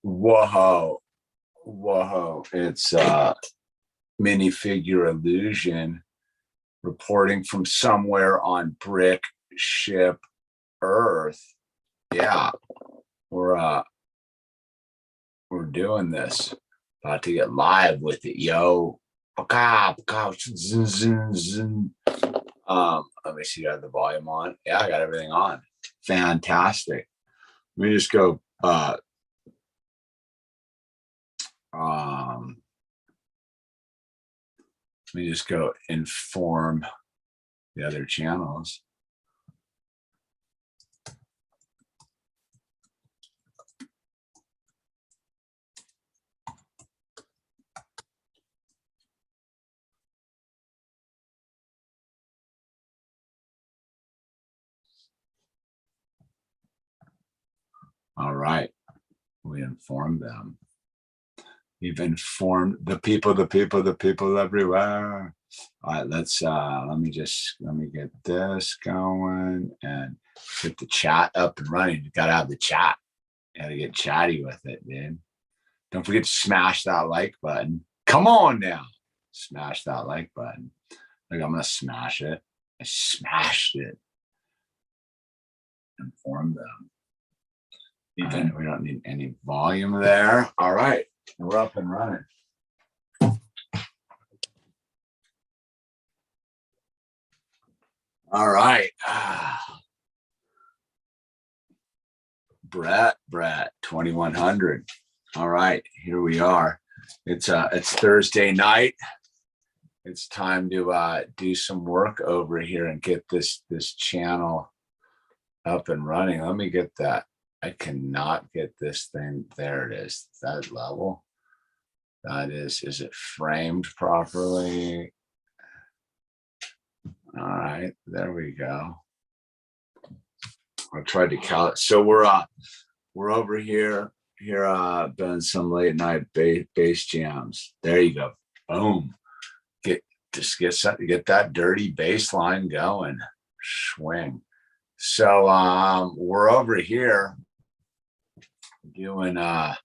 Whoa, whoa. It's minifigure illusion reporting from somewhere on brick ship Earth. Yeah, we're doing this. About to get live with it, yo. Let me see, you got the volume on. Yeah, I got everything on. Fantastic. Let me just go let me just go inform the other channels. All right, we informed them. We've informed the people everywhere. All right, let's let me get this going and get the chat up and running. You gotta have the chat. You gotta get chatty with it, dude. Don't forget to smash that like button. Come on now. Smash that like button. Like, I'm gonna smash it. I smashed it. Inform them. Even we don't need any volume there. All right, we're up and running. All right. Brett, 2100. All right, here we are. It's Thursday night. It's time to do some work over here and get this channel up and running. Let me get that. I cannot get this thing. There it is. That level. That is it framed properly? All right, there we go. I tried to count it. So we're over here doing some late night bass jams. There you go. Boom. Get that dirty bass line going. Swing. So we're over here doing this,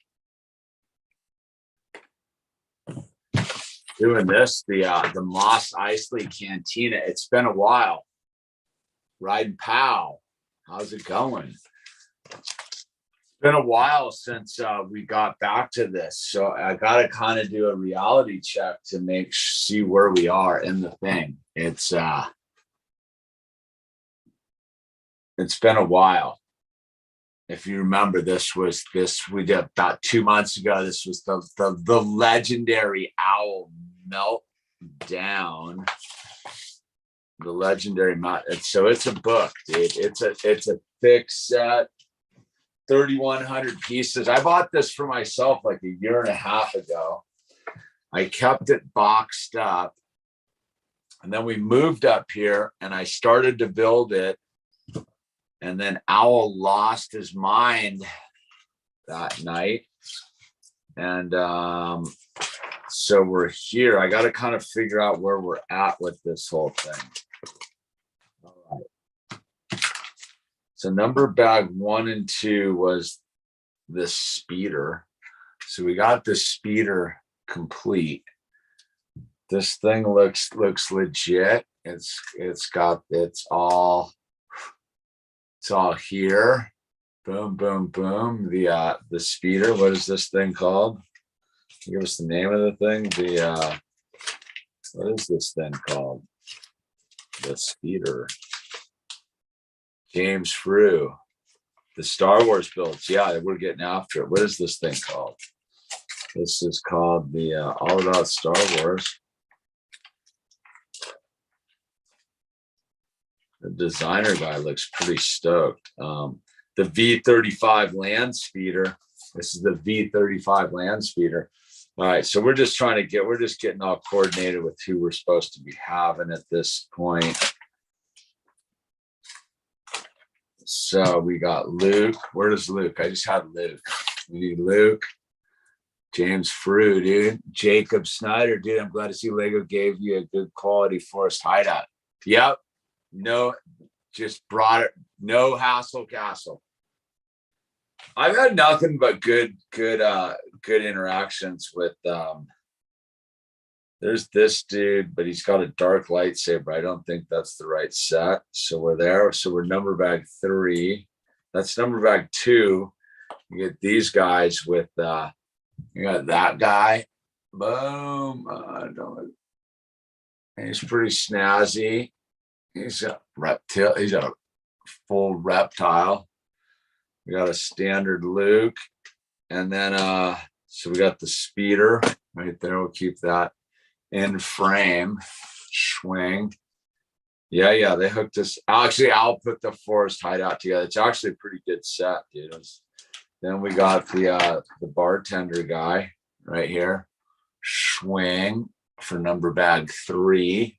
the Moss Eisley Cantina. It's been a while. Riding Pow. How's it going? It's been a while since we got back to this. So I gotta kind of do a reality check to see where we are in the thing. It's been a while. If you remember, this we did about 2 months ago. This was the legendary Owl Meltdown. The legendary so it's a book, dude. It's a thick set, 3,100 pieces. I bought this for myself like a year and a half ago. I kept it boxed up, and then we moved up here, and I started to build it. And then Owl lost his mind that night. And so we're here. I got to kind of figure out where we're at with this whole thing. All right. So number bag 1 and 2 was this speeder. So we got this speeder complete. This thing looks legit. It's all here. Boom, boom, boom. The speeder. What is this thing called? Give us the name of the thing. What is this thing called? The speeder. James Frew. The Star Wars builds. Yeah, we're getting after it. What is this thing called? This is called the All About Star Wars. The designer guy looks pretty stoked. The V35 land speeder. This is the V35 land speeder. All right, so we're just getting all coordinated with who we're supposed to be having at this point. So we got Luke. Where does Luke? I just had Luke. We need Luke. James Frew, dude. Jacob Snyder, dude. I'm glad to see Lego gave you a good quality forest hideout. Yep. No, just brought it. No hassle castle. I've had nothing but good interactions with there's this dude, but he's got a dark lightsaber. I don't think that's the right set. So we're there. So we're number bag 3. That's number bag 2. You get these guys with you got that guy. Boom. He's pretty snazzy. He's a reptile. He's a full reptile. We got a standard Luke. And then so we got the speeder right there. We'll keep that in frame. Swing. Yeah, they hooked us. Actually, I'll put the Forest Hideout together. It's actually a pretty good set, dude. Then we got the bartender guy right here. Swing for number bag 3.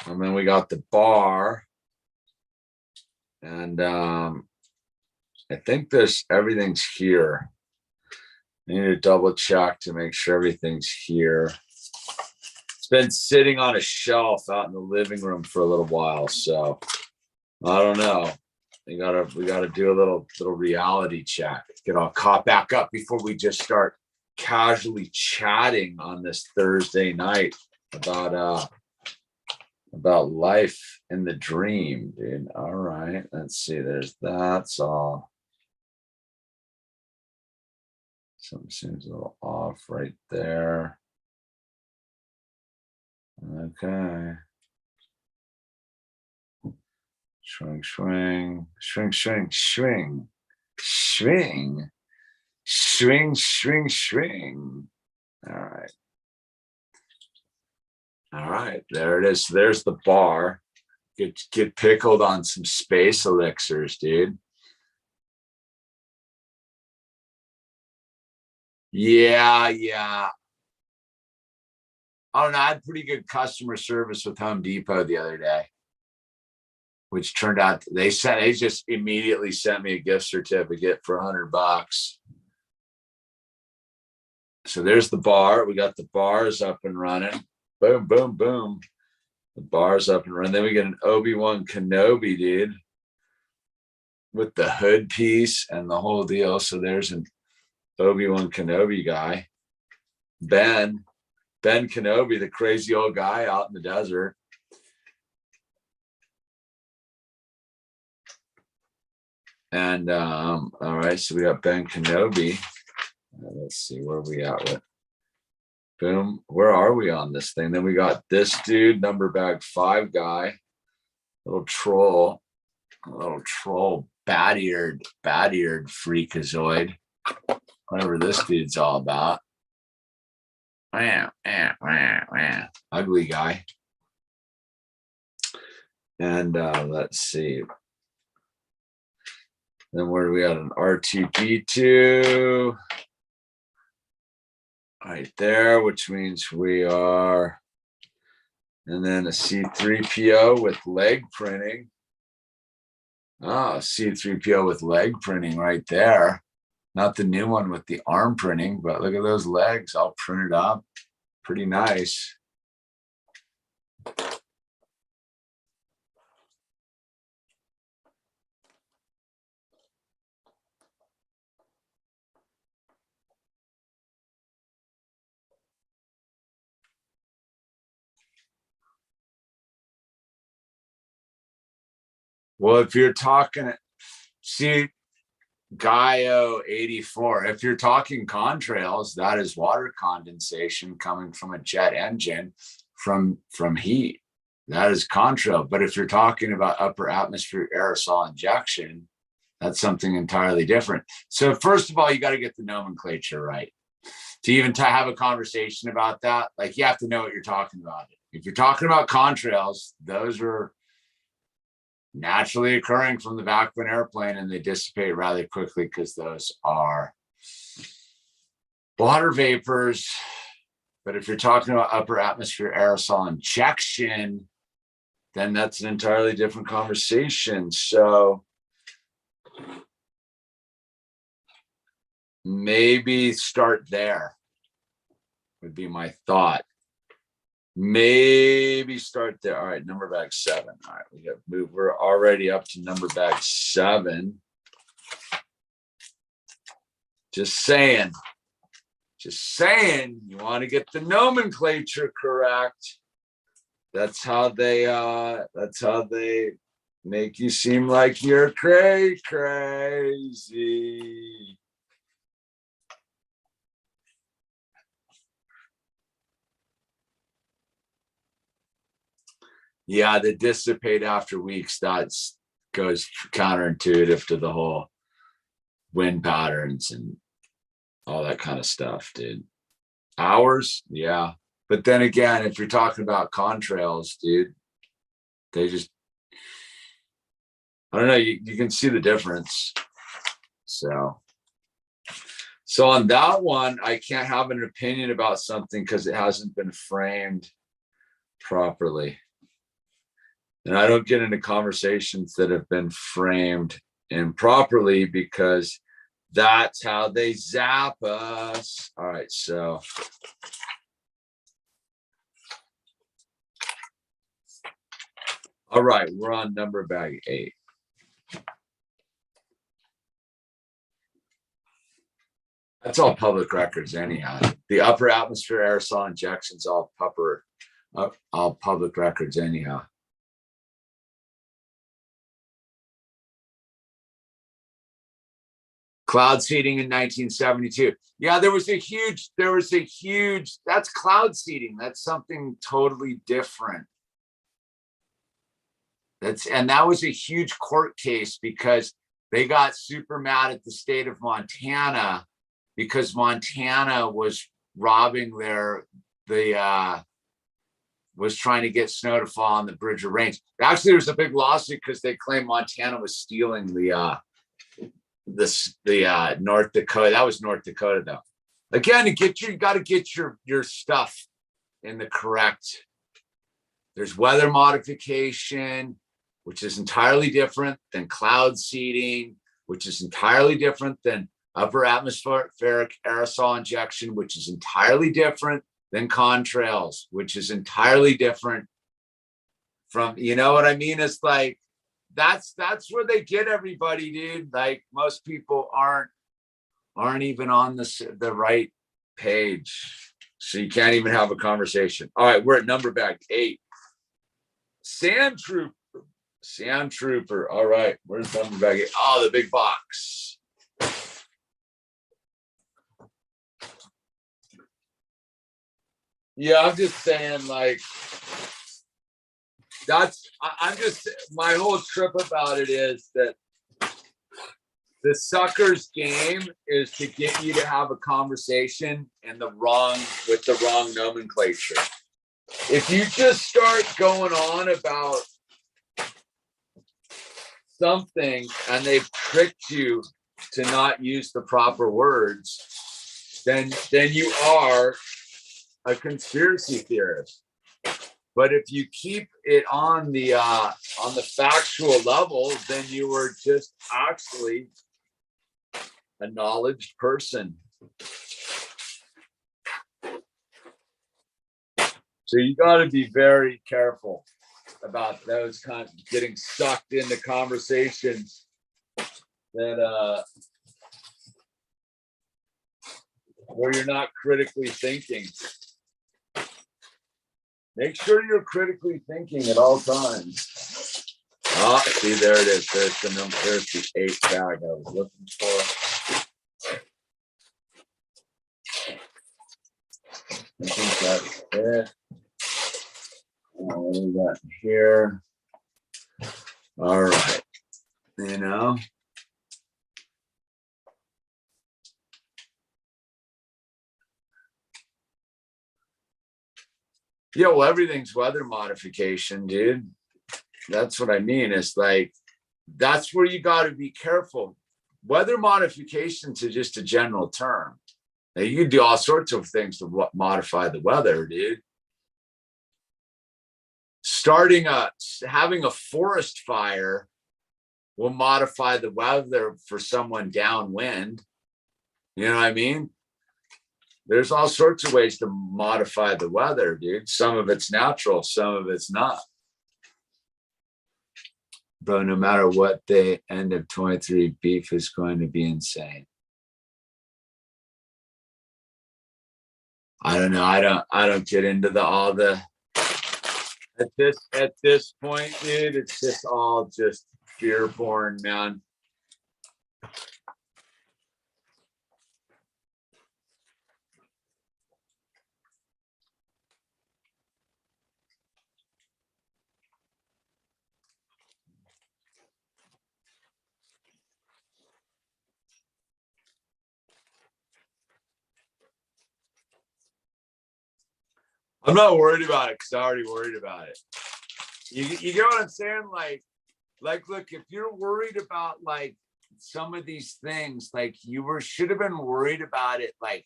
And then we got the bar. And I think everything's here. I need to double check to make sure everything's here. It's been sitting on a shelf out in the living room for a little while, so I don't know. We gotta do a little reality check. Get all caught back up before we just start casually chatting on this Thursday night about life in the dream, dude. All right, let's see. There's that's all. Something seems a little off right there. Okay. Swing, swing, swing, swing, swing, swing, swing, swing, swing. All right. There it is. There's the bar. Get pickled on some space elixirs, dude. Yeah. I don't know. I had pretty good customer service with Home Depot the other day, which turned out they just immediately sent me a gift certificate for $100. So there's the bar. We got the bars up and running. Boom, boom, boom. The bar's up and running. Then we get an Obi-Wan Kenobi, dude, with the hood piece and the whole deal. So there's an Obi-Wan Kenobi guy. Ben Kenobi, the crazy old guy out in the desert. And all right, so we got Ben Kenobi. Let's see where we at with. Boom. Where are we on this thing? Then we got this dude, number bag 5 guy, little troll, bat-eared freakazoid, whatever this dude's all about. Ugly guy. And let's see. Then where do we got an R2D2 right there, which means we are, and then a C3PO with leg printing. Oh, C3PO with leg printing right there. Not the new one with the arm printing, but look at those legs all printed up. Pretty nice. Well, if you're talking, see, Gaio 84, if you're talking contrails, that is water condensation coming from a jet engine from heat. That is contrail. But if you're talking about upper atmosphere aerosol injection, that's something entirely different. So first of all, you got to get the nomenclature right. To even to have a conversation about that, like you have to know what you're talking about. If you're talking about contrails, those are naturally occurring from the back of an airplane and they dissipate rather quickly because those are water vapors. But if you're talking about upper atmosphere aerosol injection, then that's an entirely different conversation. So maybe start there would be my thought. Maybe start there. All right, number bag 7. All right, we got move. We're already up to number bag 7. Just saying. Just saying, you want to get the nomenclature correct. That's how they make you seem like you're crazy. Yeah, the dissipate after weeks, that goes counterintuitive to the whole wind patterns and all that kind of stuff, dude. Hours, yeah. But then again, if you're talking about contrails, dude, they just, I don't know, you can see the difference. So on that one, I can't have an opinion about something because it hasn't been framed properly. And I don't get into conversations that have been framed improperly because that's how they zap us. All right, so. All right, we're on number bag 8. That's all public records anyhow. The upper atmosphere aerosol injections, all public records anyhow. Cloud seeding in 1972. Yeah, there was a huge, that's cloud seeding. That's something totally different. And that was a huge court case because they got super mad at the state of Montana because Montana was robbing was trying to get snow to fall on the Bridger Range. Actually, there was a big lawsuit because they claimed Montana was stealing the North Dakota. That was North Dakota though. Again, you got to get your stuff in the correct. There's weather modification, which is entirely different than cloud seeding, which is entirely different than upper atmospheric aerosol injection, which is entirely different than contrails, which is entirely different from, you know what I mean? It's like, that's where they get everybody, dude. Like most people aren't even on the right page. So you can't even have a conversation. All right, we're at number bag 8. Sand Trooper. All right, where's number bag 8? Oh, the big box. Yeah, I'm just saying, like, my whole trip about it is that the sucker's game is to get you to have a conversation with the wrong nomenclature. If you just start going on about something and they've tricked you to not use the proper words, then you are a conspiracy theorist. But if you keep it on the factual level, then you were just actually a knowledge person. So you got to be very careful about those kind of getting sucked into conversations that where you're not critically thinking. Make sure you're critically thinking at all times. Ah, see, there it is. There's the number. There's the 8 bag I was looking for. I think that's it. What do we got here? All right. You know. Yeah, well, everything's weather modification, dude. That's what I mean. It's like, that's where you got to be careful. Weather modifications is just a general term. Now, you can do all sorts of things to modify the weather, dude. Having a forest fire will modify the weather for someone downwind. You know what I mean? There's all sorts of ways to modify the weather, dude. Some of it's natural, some of it's not. Bro, no matter what, the end of 23 beef is going to be insane. I don't know. I don't get into all the at this point, dude, it's just all just fear porn, man. I'm not worried about it because I already worried about it. You get what I'm saying? Like, look, if you're worried about like some of these things, like should have been worried about it like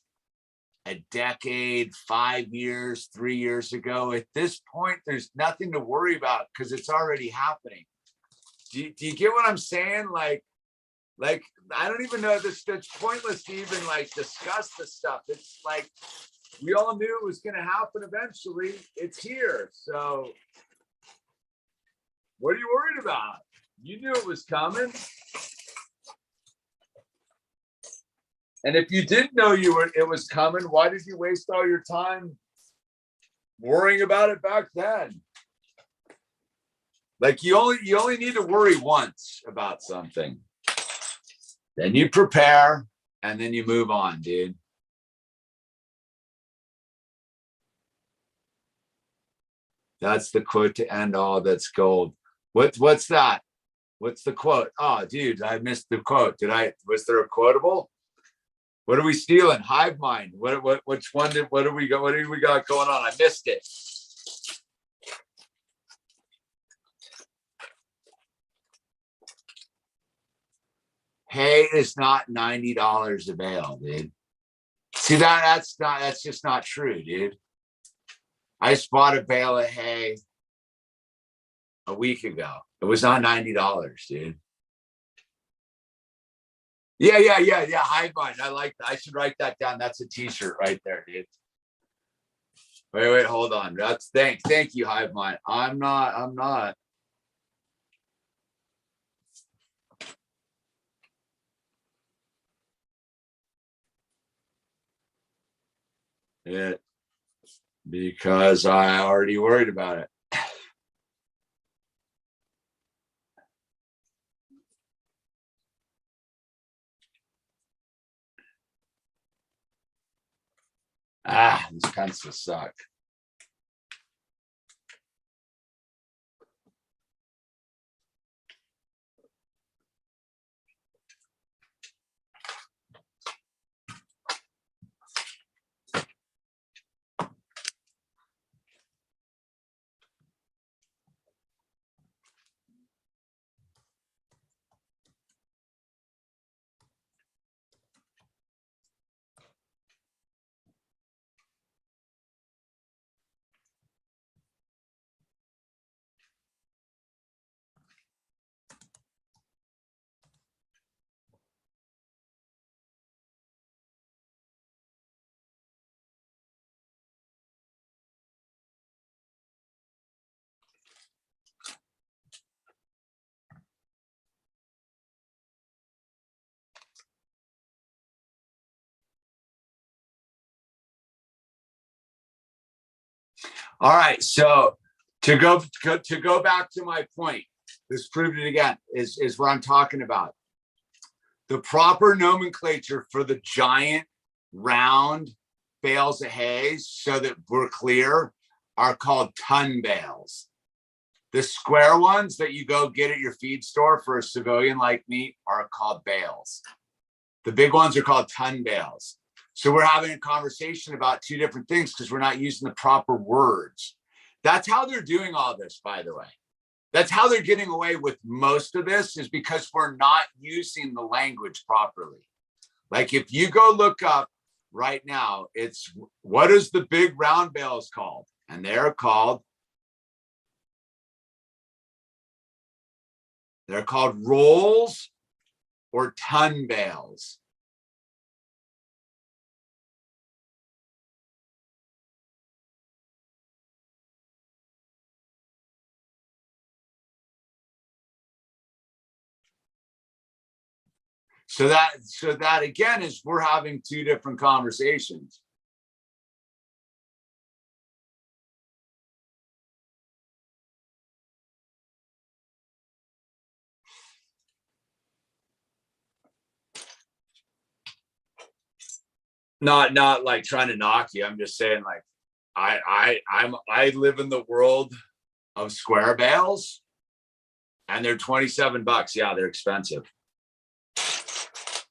a decade, 5 years, 3 years ago. At this point, there's nothing to worry about because it's already happening. Do you get what I'm saying? Like I don't even know this. It's pointless to even like discuss this stuff. It's like we all knew it was going to happen eventually. It's here. So what are you worried about? You knew it was coming. And if you didn't know it was coming, why did you waste all your time worrying about it back then? Like you only need to worry once about something. Then you prepare and then you move on, dude. That's the quote to end all that's gold. What's that? What's the quote? Oh, dude, I missed the quote. Was there a quotable? What are we stealing? Hive mind. Which one what do we got going on? I missed it. Hay is not $90 a bale, dude. See that's just not true, dude. I just bought a bale of hay a week ago. It was not $90, dude. Yeah. Hive mind. I like that. I should write that down. That's a t-shirt right there, dude. Wait, hold on. That's thank you, Hive mind. I'm not. It because I already worried about it. These pencils suck. All right, so to go back to my point, this proved it again, is what I'm talking about. The proper nomenclature for the giant round bales of hay, so that we're clear, are called ton bales. The square ones that you go get at your feed store for a civilian like me are called bales. The big ones are called ton bales. So we're having a conversation about two different things because we're not using the proper words. That's how they're doing all this, by the way. That's how they're getting away with most of this, is because we're not using the language properly. Like if you go look up right now, it's what is the big round bales called? And they're called rolls or ton bales. So that again is we're having two different conversations. Not like trying to knock you. I'm just saying, like, I live in the world of square bales, and they're $27. Yeah, they're expensive,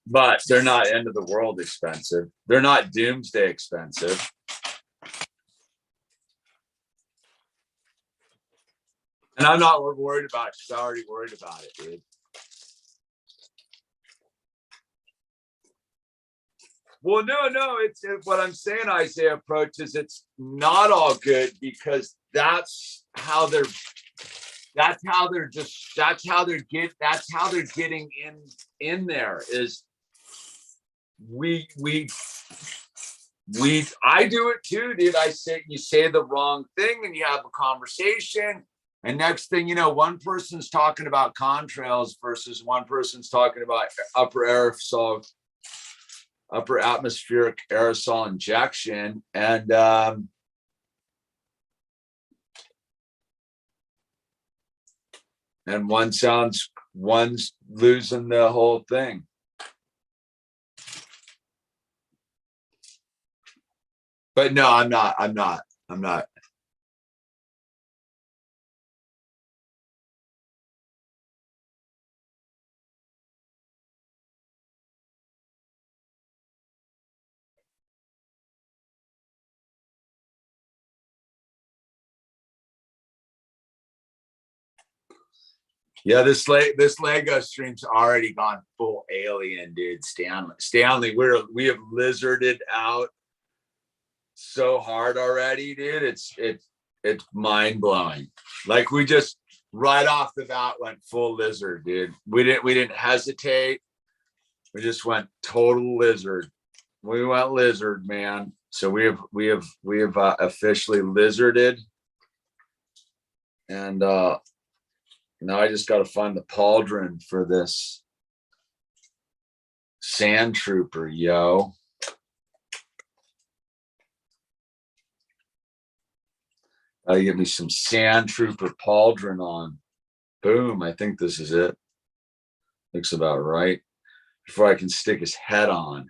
but they're not end of the world expensive. They're not doomsday expensive. And I'm not worried about it because I already worried about it, dude. Well, no, it's what I'm saying. Isaiah approaches. It's not all good because that's how they're getting in there is we I do it too, dude. You say the wrong thing and you have a conversation, and next thing you know, one person's talking about contrails versus one person's talking about upper atmospheric aerosol injection, and one's losing the whole thing. But no, I'm not. Yeah, this Lego stream's already gone full alien, dude. Stanley, we have lizarded out so hard already, dude. It's mind blowing. Like we just right off the bat went full lizard, dude. We didn't hesitate. We just went total lizard. We went lizard, man. So we have officially lizarded, and now I just got to find the pauldron for this sand trooper, yo. Gotta get me some sand trooper pauldron on. Boom, I think this is it. Looks about right. Before I can stick his head on.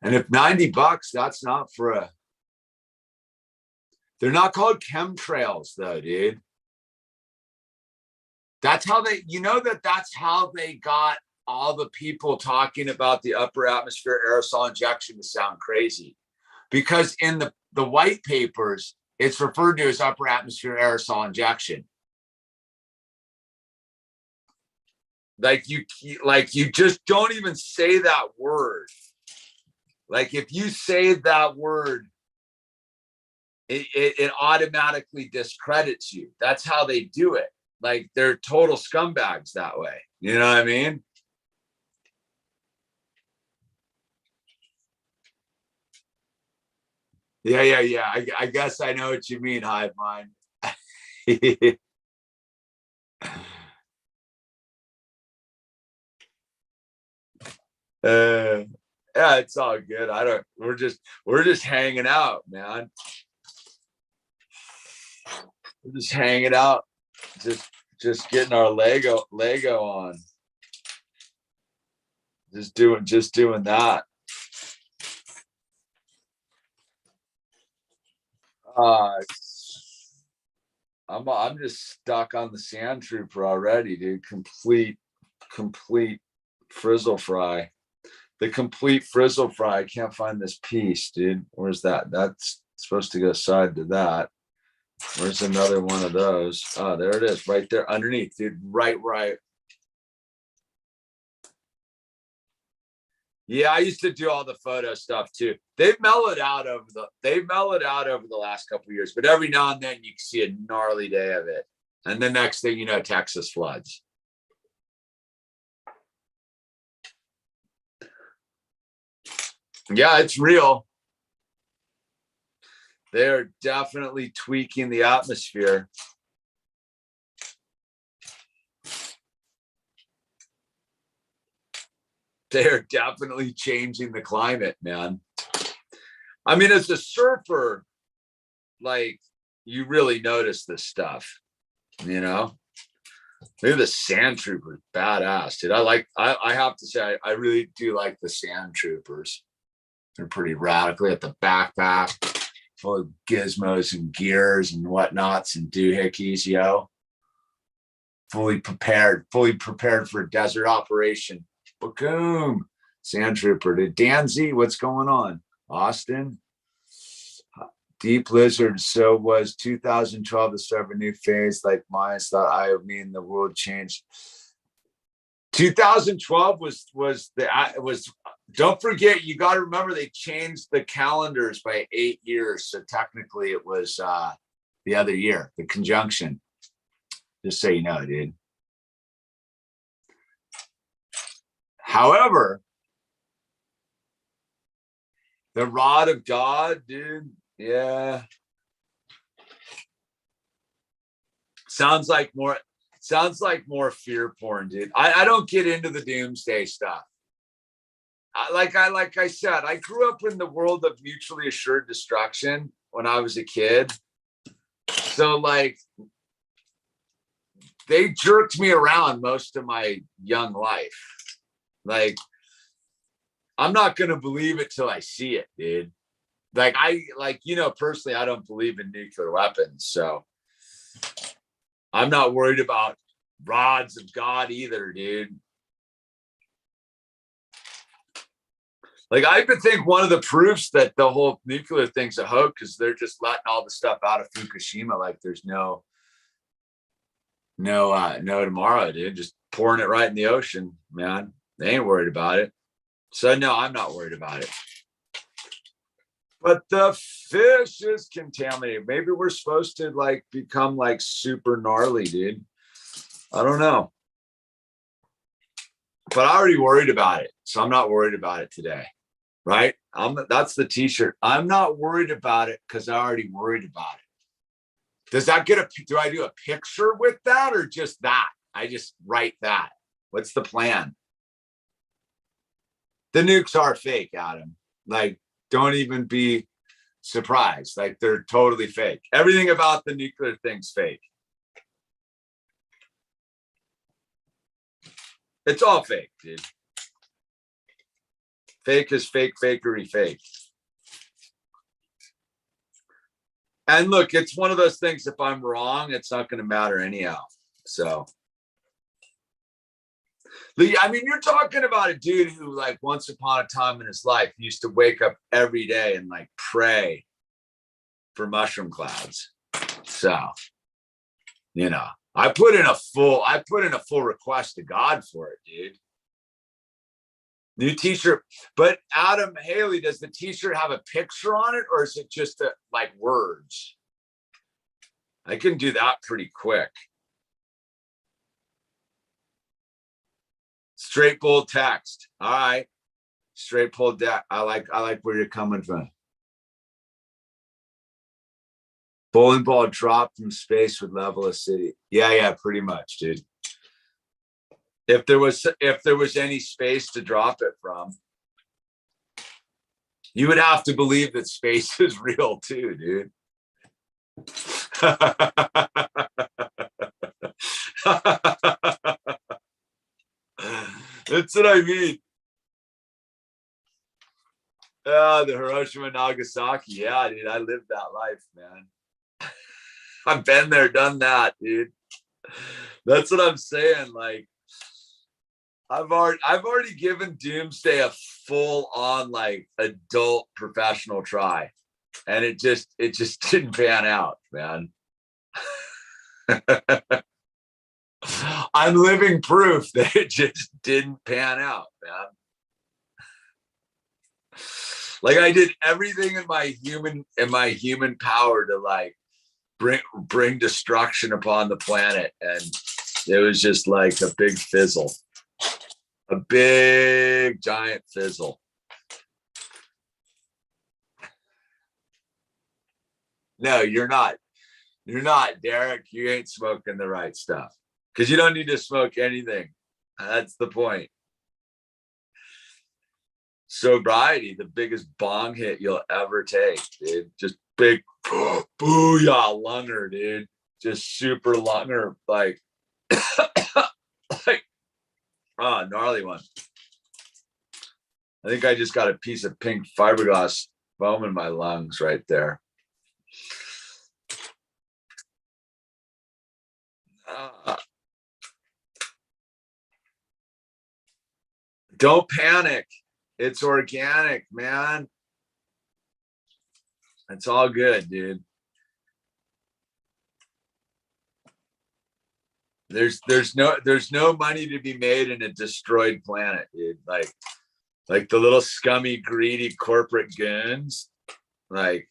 And if $90, that's not for a. They're not called chemtrails, though, dude. That's how that's how they got all the people talking about the upper atmosphere aerosol injection to sound crazy. Because in the white papers, it's referred to as upper atmosphere aerosol injection. Like you just don't even say that word. Like if you say that word, it automatically discredits you. That's how they do it. Like they're total scumbags that way. You know what I mean? Yeah. I guess I know what you mean, Hive Mind. Yeah, it's all good. We're just hanging out, man. We're just hanging out, just getting our Lego on. Just doing that. I'm just stuck on the sand trooper already, dude. Complete frizzle fry. The complete frizzle fry. I can't find this piece, dude. Where's that? That's supposed to go side to that. Where's another one of those? Oh, there it is, right there underneath, dude. Right. Yeah, I used to do all the photo stuff too. They've mellowed out over the last couple of years, but every now and then you can see a gnarly day of it. And the next thing you know, Texas floods. Yeah, it's real. They're definitely tweaking the atmosphere. They're definitely changing the climate, man. I mean, as a surfer, like, you really notice this stuff, you know? Maybe the sand troopers, badass, dude. I have to say, I really do like the sand troopers. They're pretty radical. At the backpack full of gizmos and gears and whatnots and doohickeys, yo. Fully prepared for a desert operation. Boom. Sand trooper to Danzy. What's going on? Austin. Deep Lizard. So was 2012 the start of a new phase like mine? Thought I mean the world changed. 2012 was don't forget, you got to remember they changed the calendars by 8 years. So technically it was the other year, the conjunction. Just so you know, dude. However, the rod of God, dude. Yeah. Sounds like more fear porn, dude. I don't get into the doomsday stuff. Like I said, I grew up in the world of mutually assured destruction when I was a kid. So like they jerked me around most of my young life. Like, I'm not gonna believe it till I see it, dude. Personally, I don't believe in nuclear weapons, so I'm not worried about rods of God either, dude. Like, I even think one of the proofs that the whole nuclear thing's a hoax is they're just letting all the stuff out of Fukushima like there's no tomorrow, dude. Just pouring it right in the ocean, man. They ain't worried about it. So no, I'm not worried about it. But the fish is contaminated. Maybe we're supposed to like become like super gnarly, dude. I don't know. But I already worried about it. So I'm not worried about it today. Right? That's the t-shirt. I'm not worried about it because I already worried about it. Do I do a picture with that or just that? I just write that. What's the plan? The nukes are fake, Adam. Like, don't even be surprised. Like, they're totally fake. Everything about the nuclear thing's fake. It's all fake, dude. Fake is fake, fakery, fake. And look, it's one of those things, if I'm wrong, it's not going to matter anyhow. So, I mean, you're talking about a dude who, like, once upon a time in his life used to wake up every day and like pray for mushroom clouds. So, you know, I put in a full request to God for it, dude. New t-shirt. But Adam, Haley, does the t-shirt have a picture on it or is it just like words? I can do that pretty quick. Straight bold text. All right. Straight bold deck. I like where you're coming from. Bowling ball dropped from space would level a city. Yeah, pretty much, dude. If there was any space to drop it from, you would have to believe that space is real too, dude. That's what I mean. The Hiroshima, Nagasaki. Yeah, dude, I lived that life, man. I've been there, done that, dude. That's what I'm saying. Like, I've already given Doomsday a full on like adult professional try, and it just didn't pan out, man. I'm living proof that it just didn't pan out, man. Like, I did everything in my human power to like bring destruction upon the planet, and it was just like a big fizzle. A big giant fizzle. No, you're not. You're not, Derek. You ain't smoking the right stuff because you don't need to smoke anything. That's the point. Sobriety, the biggest bong hit you'll ever take, dude. Just big booyah lunger, dude. Just super lunger, like, like, gnarly one. I think I just got a piece of pink fiberglass foam in my lungs right there. Don't panic. It's organic, man. It's all good, dude. There's no money to be made in a destroyed planet, dude. Like the little scummy, greedy corporate goons. Like,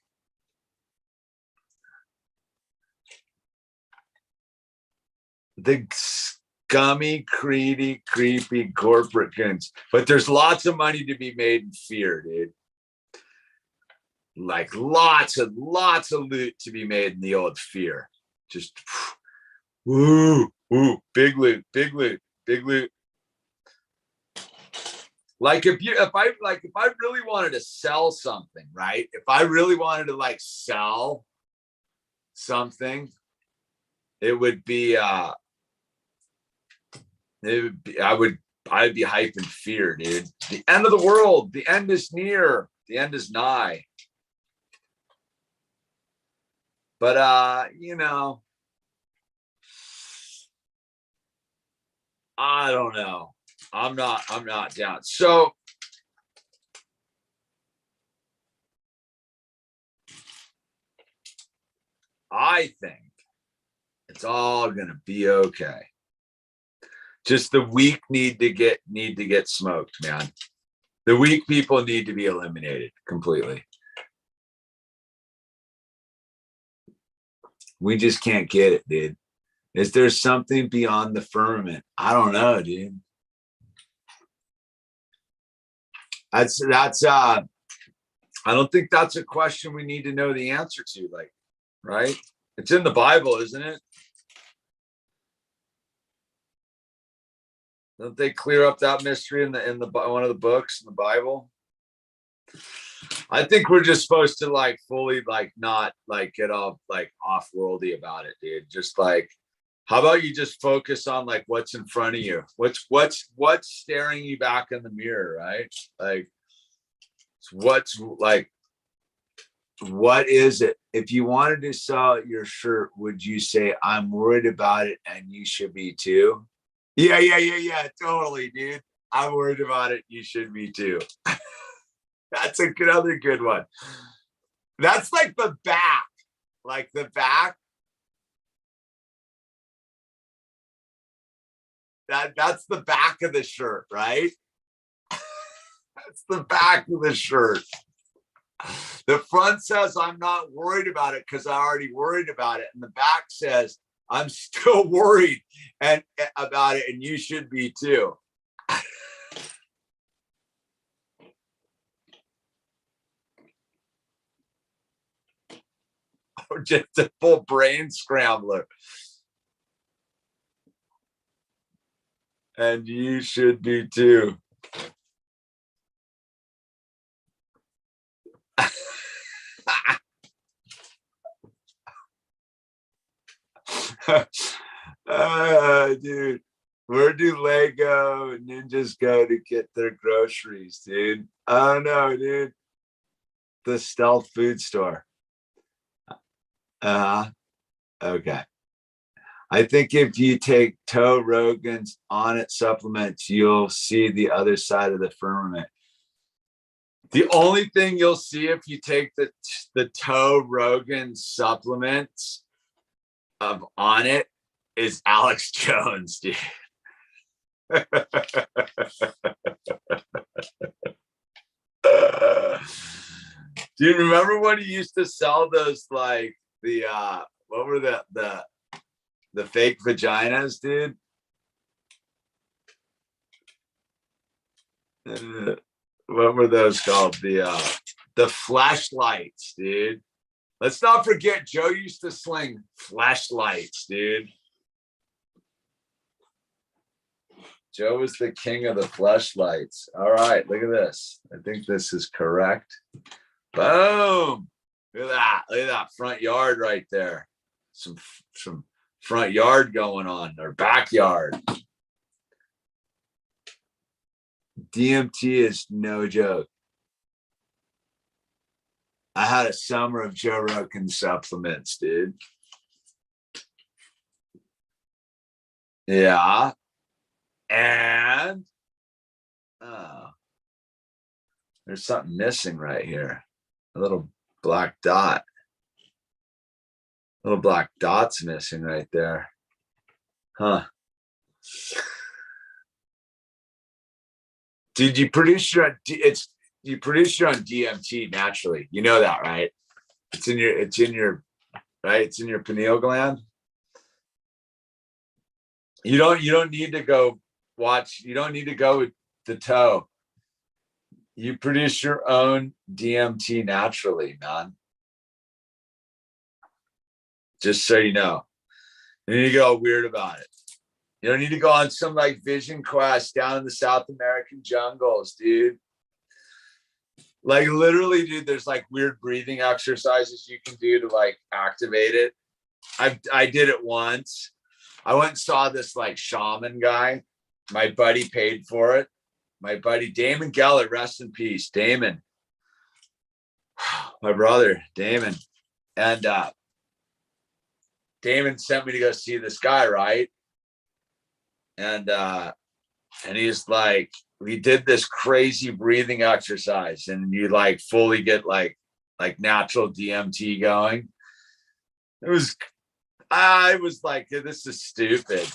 the scummy, greedy, creepy corporate goons. But there's lots of money to be made in fear, dude. Like lots of loot to be made in the old fear. Just woo, woo, big loot, big loot, big loot. Like if I really wanted to sell something, right? If I really wanted to like sell something, it would be I'd be hyping fear, dude. The end of the world, the end is near, the end is nigh. But you know, I don't know. I'm not down. So I think it's all gonna be okay. Just the weak need to get smoked, man. The weak people need to be eliminated completely. We just can't get it, dude. Is there something beyond the firmament? I don't know, dude. That's I don't think that's a question we need to know the answer to, like, right? It's in the Bible, isn't it? Don't they clear up that mystery in the one of the books in the Bible? I think we're just supposed to like fully like not like get off like off-worldy about it, dude. Just like, how about you just focus on like what's in front of you? What's staring you back in the mirror, right? Like, what's like, what is it? If you wanted to sell your shirt, would you say, I'm worried about it and you should be too? Yeah, totally, dude. I'm worried about it. You should be too. That's another good one. That's like the back. Like the back. That's the back of the shirt, right? That's the back of the shirt. The front says, I'm not worried about it because I already worried about it. And the back says, I'm still worried and about it, and you should be too. Or just a full brain scrambler. And you should be too. Dude, where do Lego ninjas go to get their groceries, dude? I don't know, dude. The stealth food store. Okay. I think if you take Toe Rogan's On It supplements, you'll see the other side of the firmament. The only thing you'll see if you take the Toe Rogan supplements of On It is Alex Jones, dude. Do you remember when he used to sell those like the what were the fake vaginas, dude? What were those called? The flashlights, dude. Let's not forget, Joe used to sling flashlights, dude. Joe was the king of the flashlights. All right, look at this. I think this is correct. Boom. Look at that. Look at that front yard right there. Some front yard going on, or backyard. DMT is no joke. I had a summer of Joe Rogan supplements, dude. Yeah. And there's something missing right here. A little black dot. Little black dot's missing right there. Huh. Dude, you produce your own DMT naturally. You know that, right? It's in your right? It's in your pineal gland. You don't need to go watch, you don't need to go with the toe. You produce your own DMT naturally, man. Just so you know. You need to get all weird about it. You don't need to go on some like vision quest down in the South American jungles, dude. Like literally, dude, there's like weird breathing exercises you can do to like activate it. I did it once. I went and saw this like shaman guy. My buddy paid for it. My buddy Damon Geller, rest in peace, Damon. My brother, Damon. And Damon sent me to go see this guy, right? And he's like, we did this crazy breathing exercise, and you like fully get like natural DMT going. I was like, this is stupid.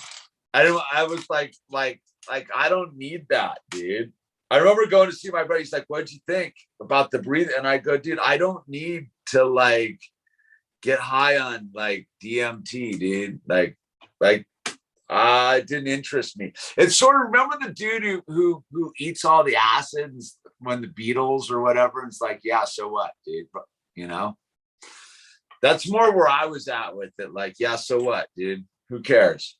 I was like, I don't need that, dude. I remember going to see my buddy. He's like, what'd you think about the breathing? And I go, dude, I don't need to like get high on like DMT, dude. Like it didn't interest me. It's sort of, remember the dude who eats all the acids when the Beatles or whatever. And it's like, yeah, so what, dude? You know, that's more where I was at with it. Like, yeah, so what, dude? Who cares?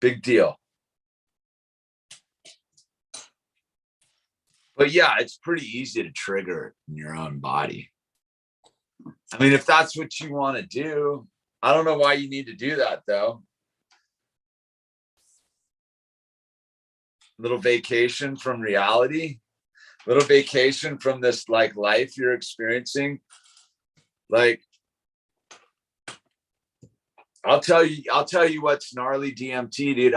Big deal. But yeah, it's pretty easy to trigger in your own body. I mean, if that's what you want to do, I don't know why you need to do that though. Little vacation from reality, little vacation from this like life you're experiencing. Like, I'll tell you what's gnarly DMT, dude.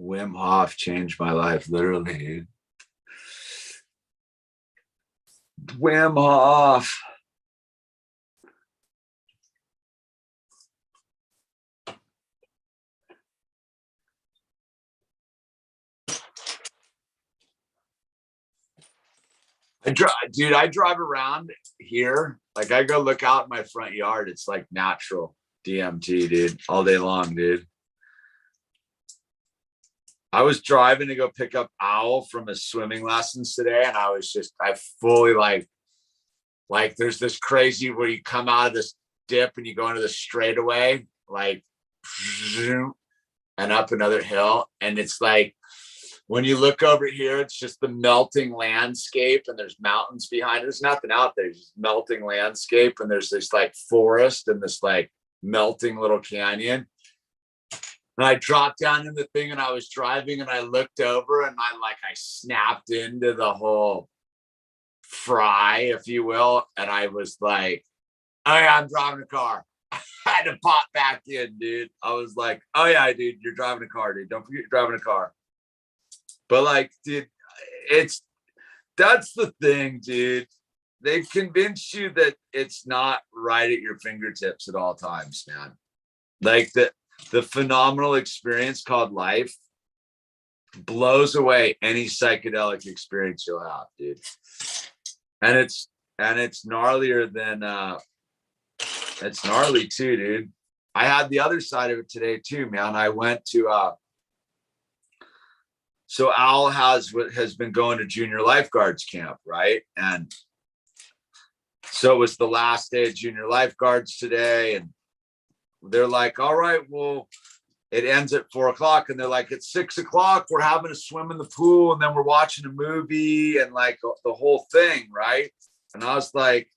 Wim Hof changed my life, literally, dude. Wim Hof. I drive around here. Like I go look out in my front yard. It's like natural DMT, dude, all day long, dude. I was driving to go pick up Owl from his swimming lessons today, and I fully like there's this crazy where you come out of this dip and you go into the straightaway, like, and up another hill, and it's like when you look over here, it's just the melting landscape, and there's mountains behind it. There's nothing out there, just melting landscape, and there's this like forest and this like melting little canyon. And I dropped down in the thing, and I was driving, and I looked over, and I snapped into the whole fry, if you will. And I was like, oh yeah, I'm driving a car. I had to pop back in, dude. I was like, oh yeah, dude, you're driving a car, dude. Don't forget you're driving a car. But like, dude, that's the thing, dude. They've convinced you that it's not right at your fingertips at all times, man. Like the phenomenal experience called life blows away any psychedelic experience you'll have, dude. And and it's gnarlier than it's gnarly too, dude. I had the other side of it today too, man. I went to so Owl has been going to junior lifeguards camp, right? And so it was the last day of junior lifeguards today, and they're like, all right, well, it ends at 4:00, and they're like, at 6:00, we're having a swim in the pool, and then we're watching a movie and like the whole thing, right? And I was like,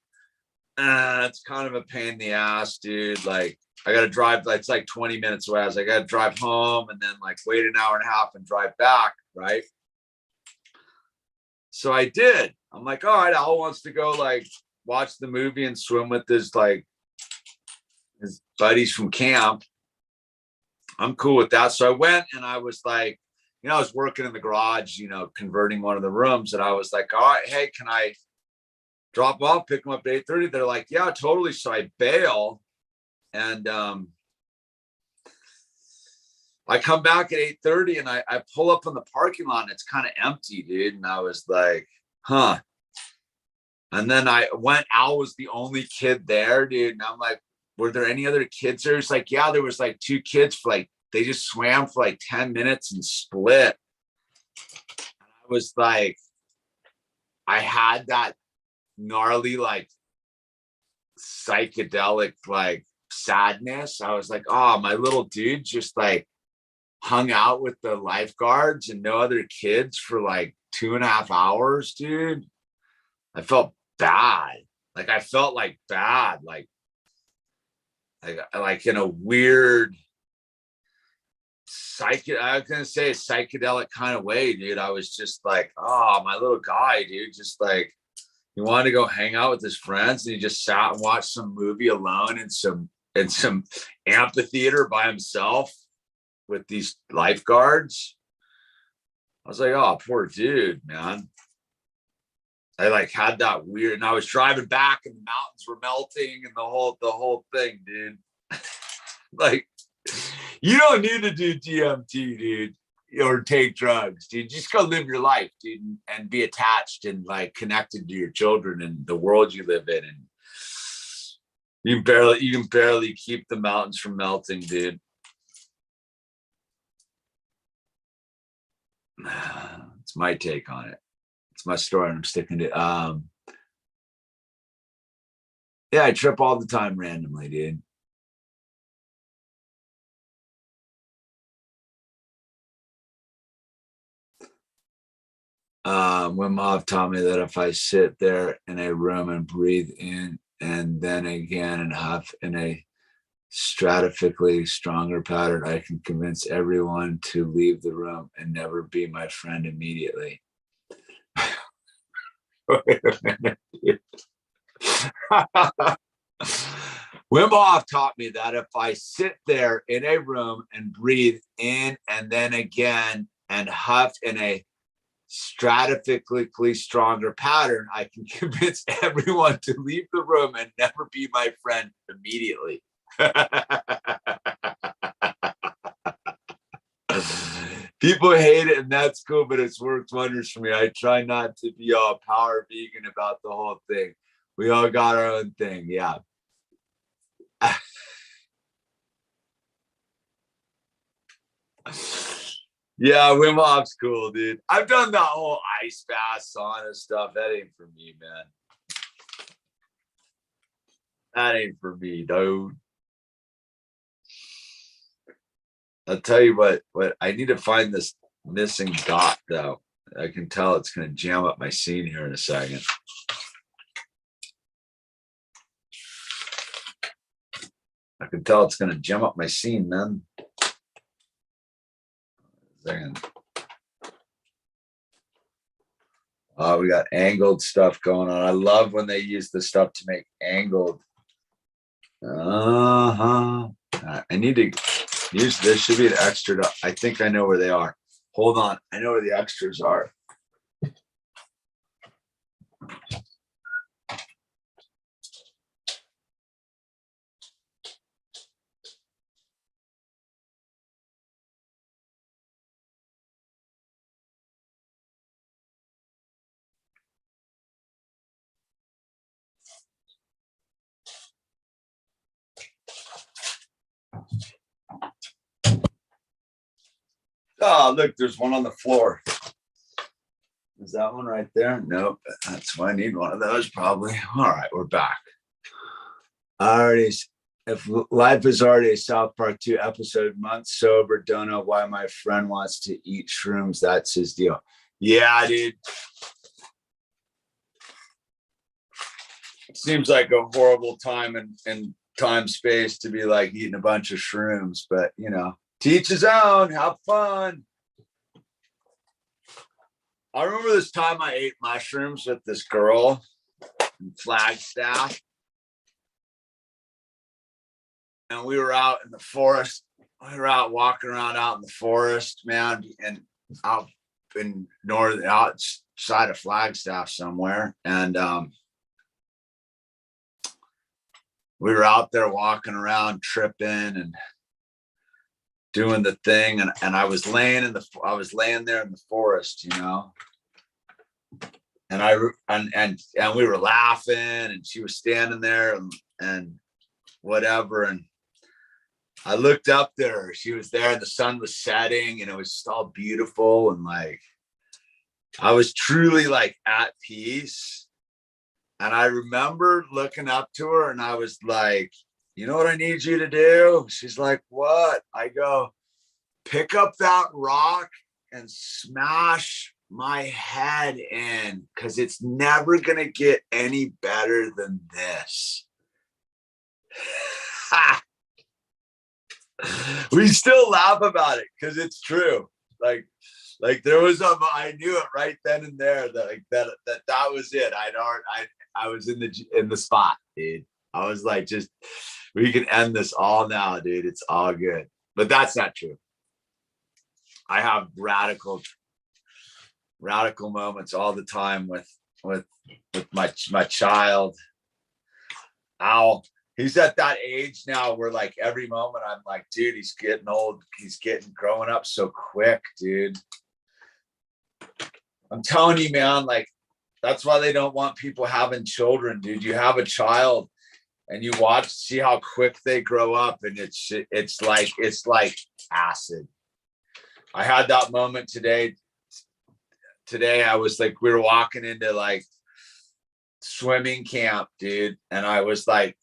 it's kind of a pain in the ass, dude. Like, I got to drive, it's like 20 minutes away. I was like, I got to drive home and then like wait an hour and a half and drive back, right? So I did. I'm like, all right, Al wants to go like watch the movie and swim with his buddies from camp. I'm cool with that. So I went, and I was like, I was working in the garage, converting one of the rooms. And I was like, all right, hey, can I drop off, pick them up at 8:30? They're like, yeah, totally. So I bail, and I come back at 8:30, and I pull up in the parking lot, and it's kind of empty, dude. And I was like, huh. And then I went, Al was the only kid there, dude. And I'm like, were there any other kids there? It's like, yeah, there was like 2 kids for like, they just swam for like 10 minutes and split. I was like, I had that gnarly, like psychedelic, like sadness. I was like, oh, my little dude just like hung out with the lifeguards and no other kids for like 2.5 hours, dude. I felt bad. Like I felt like bad, like in a weird I was gonna say psychedelic kind of way, dude. I was just like, oh, my little guy, dude, just like he wanted to go hang out with his friends, and he just sat and watched some movie alone in some amphitheater by himself with these lifeguards. I was like, oh, poor dude, man. I like had that weird, and I was driving back, and the mountains were melting, and the whole thing, dude. Like, you don't need to do DMT, dude, or take drugs, dude. Just go live your life, dude, and be attached and like connected to your children and the world you live in. And you can barely keep the mountains from melting, dude. It's my take on it. It's my story, and I'm sticking to. Yeah, I trip all the time randomly, dude. Wim Hof taught me that if I sit there in a room and breathe in and then again and huff in a stratifically stronger pattern, I can convince everyone to leave the room and never be my friend immediately. Wait a minute. Wim Hof taught me that if I sit there in a room and breathe in and then again and huff in a stratifically stronger pattern, I can convince everyone to leave the room and never be my friend immediately. People hate it, and that's cool, but it's worked wonders for me. I try not to be all power vegan about the whole thing. We all got our own thing. Yeah. Yeah, Wim Hof's cool, dude. I've done that whole ice bath sauna stuff. That ain't for me, man. That ain't for me, dude. I'll tell you what I need to find this missing dot though. I can tell it's gonna jam up my scene here in a second. I can tell it's gonna jam up my scene, man. Second. Oh, we got angled stuff going on. I love when they use the stuff to make angled. I need to use this. Should be an extra. I think I know where they are. Hold on. I know where the extras are. Oh, look, there's one on the floor. Is that one right there? Nope. That's why I need one of those probably. All right, we're back. If life is already a South Park 2 episode, month sober, don't know why my friend wants to eat shrooms. That's his deal. Yeah, dude. It seems like a horrible time and time space to be like eating a bunch of shrooms, but you know, teach his own, have fun. I remember this time I ate mushrooms with this girl in Flagstaff. And we were out in the forest. We were out walking around out in the forest, man, and out in outside of Flagstaff somewhere. And we were out there walking around, tripping and doing the thing. And I was laying there in the forest, you know. And we were laughing, and she was standing there and whatever. And I looked up there, she was there, and the sun was setting, and it was just all beautiful. And like, I was truly like at peace. And I remember looking up to her, and I was like, you know what I need you to do? She's like, what? I go, pick up that rock and smash my head in, because it's never going to get any better than this. We still laugh about it because it's true. Like there was I knew it right then and there that was it. I was in the spot, dude. I was like, just, we can end this all now, dude. It's all good. But that's not true. I have radical moments all the time with my child. Owl. He's at that age now where like every moment I'm like, dude, he's getting old. He's growing up so quick, dude. I'm telling you, man, like, that's why they don't want people having children, dude. You have a child and you see how quick they grow up, and it's like acid. I had that moment today. I was like, we were walking into like swimming camp, dude. And I was like,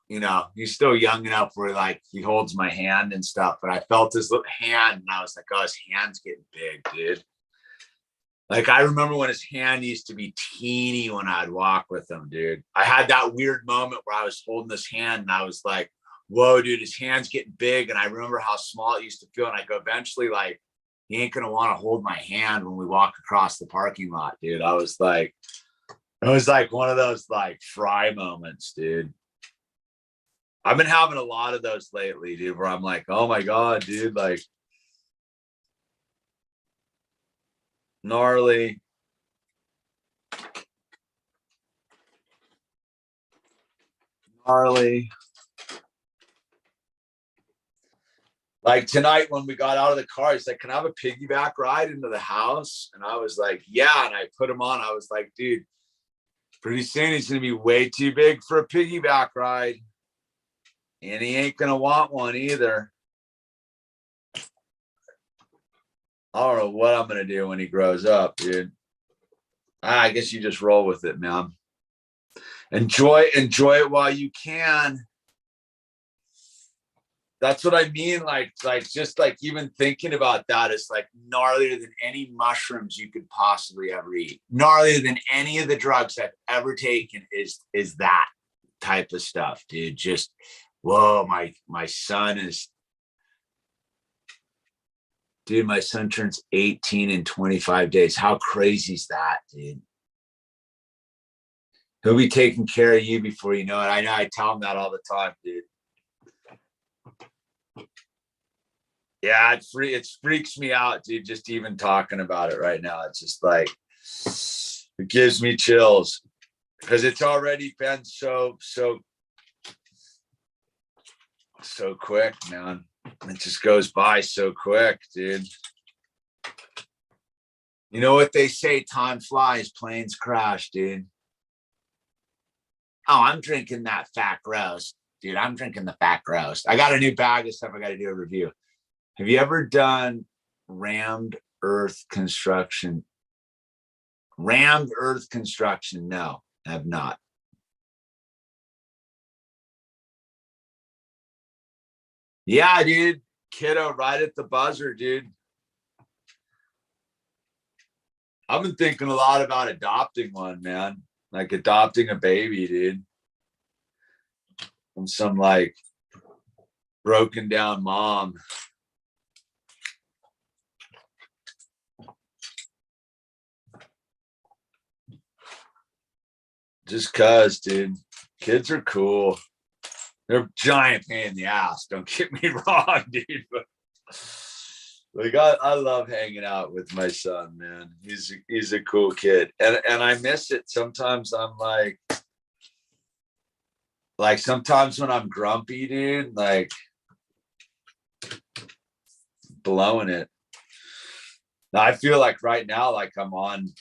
you know, he's still young enough where like he holds my hand and stuff, but I felt his little hand and I was like, oh, his hand's getting big, dude. Like, I remember when his hand used to be teeny when I'd walk with him, dude. I had that weird moment where I was holding his hand and I was like, whoa, dude, his hand's getting big. And I remember how small it used to feel. And I go, eventually, like, he ain't gonna want to hold my hand when we walk across the parking lot, dude. It was like one of those like Fry moments, dude. I've been having a lot of those lately, dude, where I'm like, oh my God, dude, like, gnarly. Like tonight when we got out of the car, he's like, can I have a piggyback ride into the house? And I was like, yeah. And I put him on. I was like, dude, pretty soon he's going to be way too big for a piggyback ride. And he ain't going to want one either. I don't know what I'm going to do when he grows up, dude. I guess you just roll with it, man. Enjoy it while you can. That's what I mean. Like just like even thinking about that is like gnarlier than any mushrooms you could possibly ever eat. Gnarlier than any of the drugs I've ever taken is that type of stuff, dude. Just, whoa, my son is, dude, my son turns 18 in 25 days. How crazy is that, dude? He'll be taking care of you before you know it. I know, I tell him that all the time, dude. Yeah, it freaks me out, dude, just even talking about it right now. It's just like, it gives me chills because it's already been so quick, man. It just goes by so quick, dude. You know what they say, time flies, planes crash, dude. Oh, I'm drinking that fat roast, dude. I'm drinking the fat roast. I got a new bag of stuff I got to do a review. Have you ever done rammed earth construction. Rammed earth construction. No, I have not. Yeah, dude. Kiddo, right at the buzzer, dude. I've been thinking a lot about adopting one, man. Like adopting a baby, dude. From some like broken down mom. Just cause, dude. Kids are cool. They're a giant pain in the ass. Don't get me wrong, dude. But like I love hanging out with my son, man. He's a cool kid. And I miss it. Sometimes I'm like sometimes when I'm grumpy, dude, like blowing it. Now, I feel like right now, like I'm on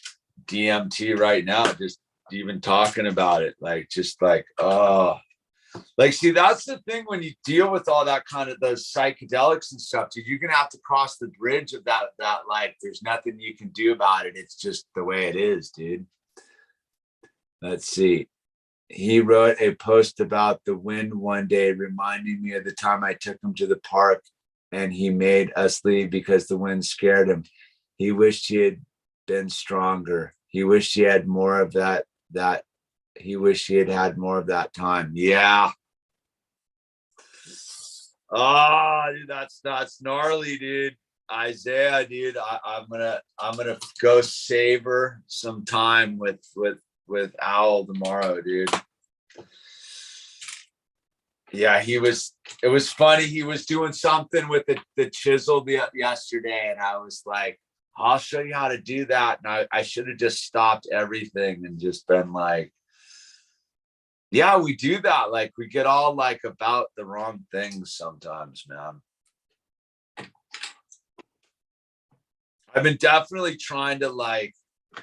DMT right now, just even talking about it, like just like, oh, like, see, that's the thing when you deal with all that kind of those psychedelics and stuff, dude, you're gonna have to cross the bridge of that like there's nothing you can do about it. It's just the way it is, dude. Let's see. He wrote a post about the wind one day, reminding me of the time I took him to the park and he made us leave because the wind scared him. He wished he had been stronger. He wished he had more of that. He wished he had had more of that time. Yeah. Oh, dude, that's gnarly, dude. Isaiah, dude, I'm gonna go savor some time with Owl tomorrow, dude. Yeah, it was funny. He was doing something with the chisel yesterday, and I was like, I'll show you how to do that. And I should have just stopped everything and just been like, yeah, we do that. Like we get all like about the wrong things sometimes, man. I've been definitely trying to like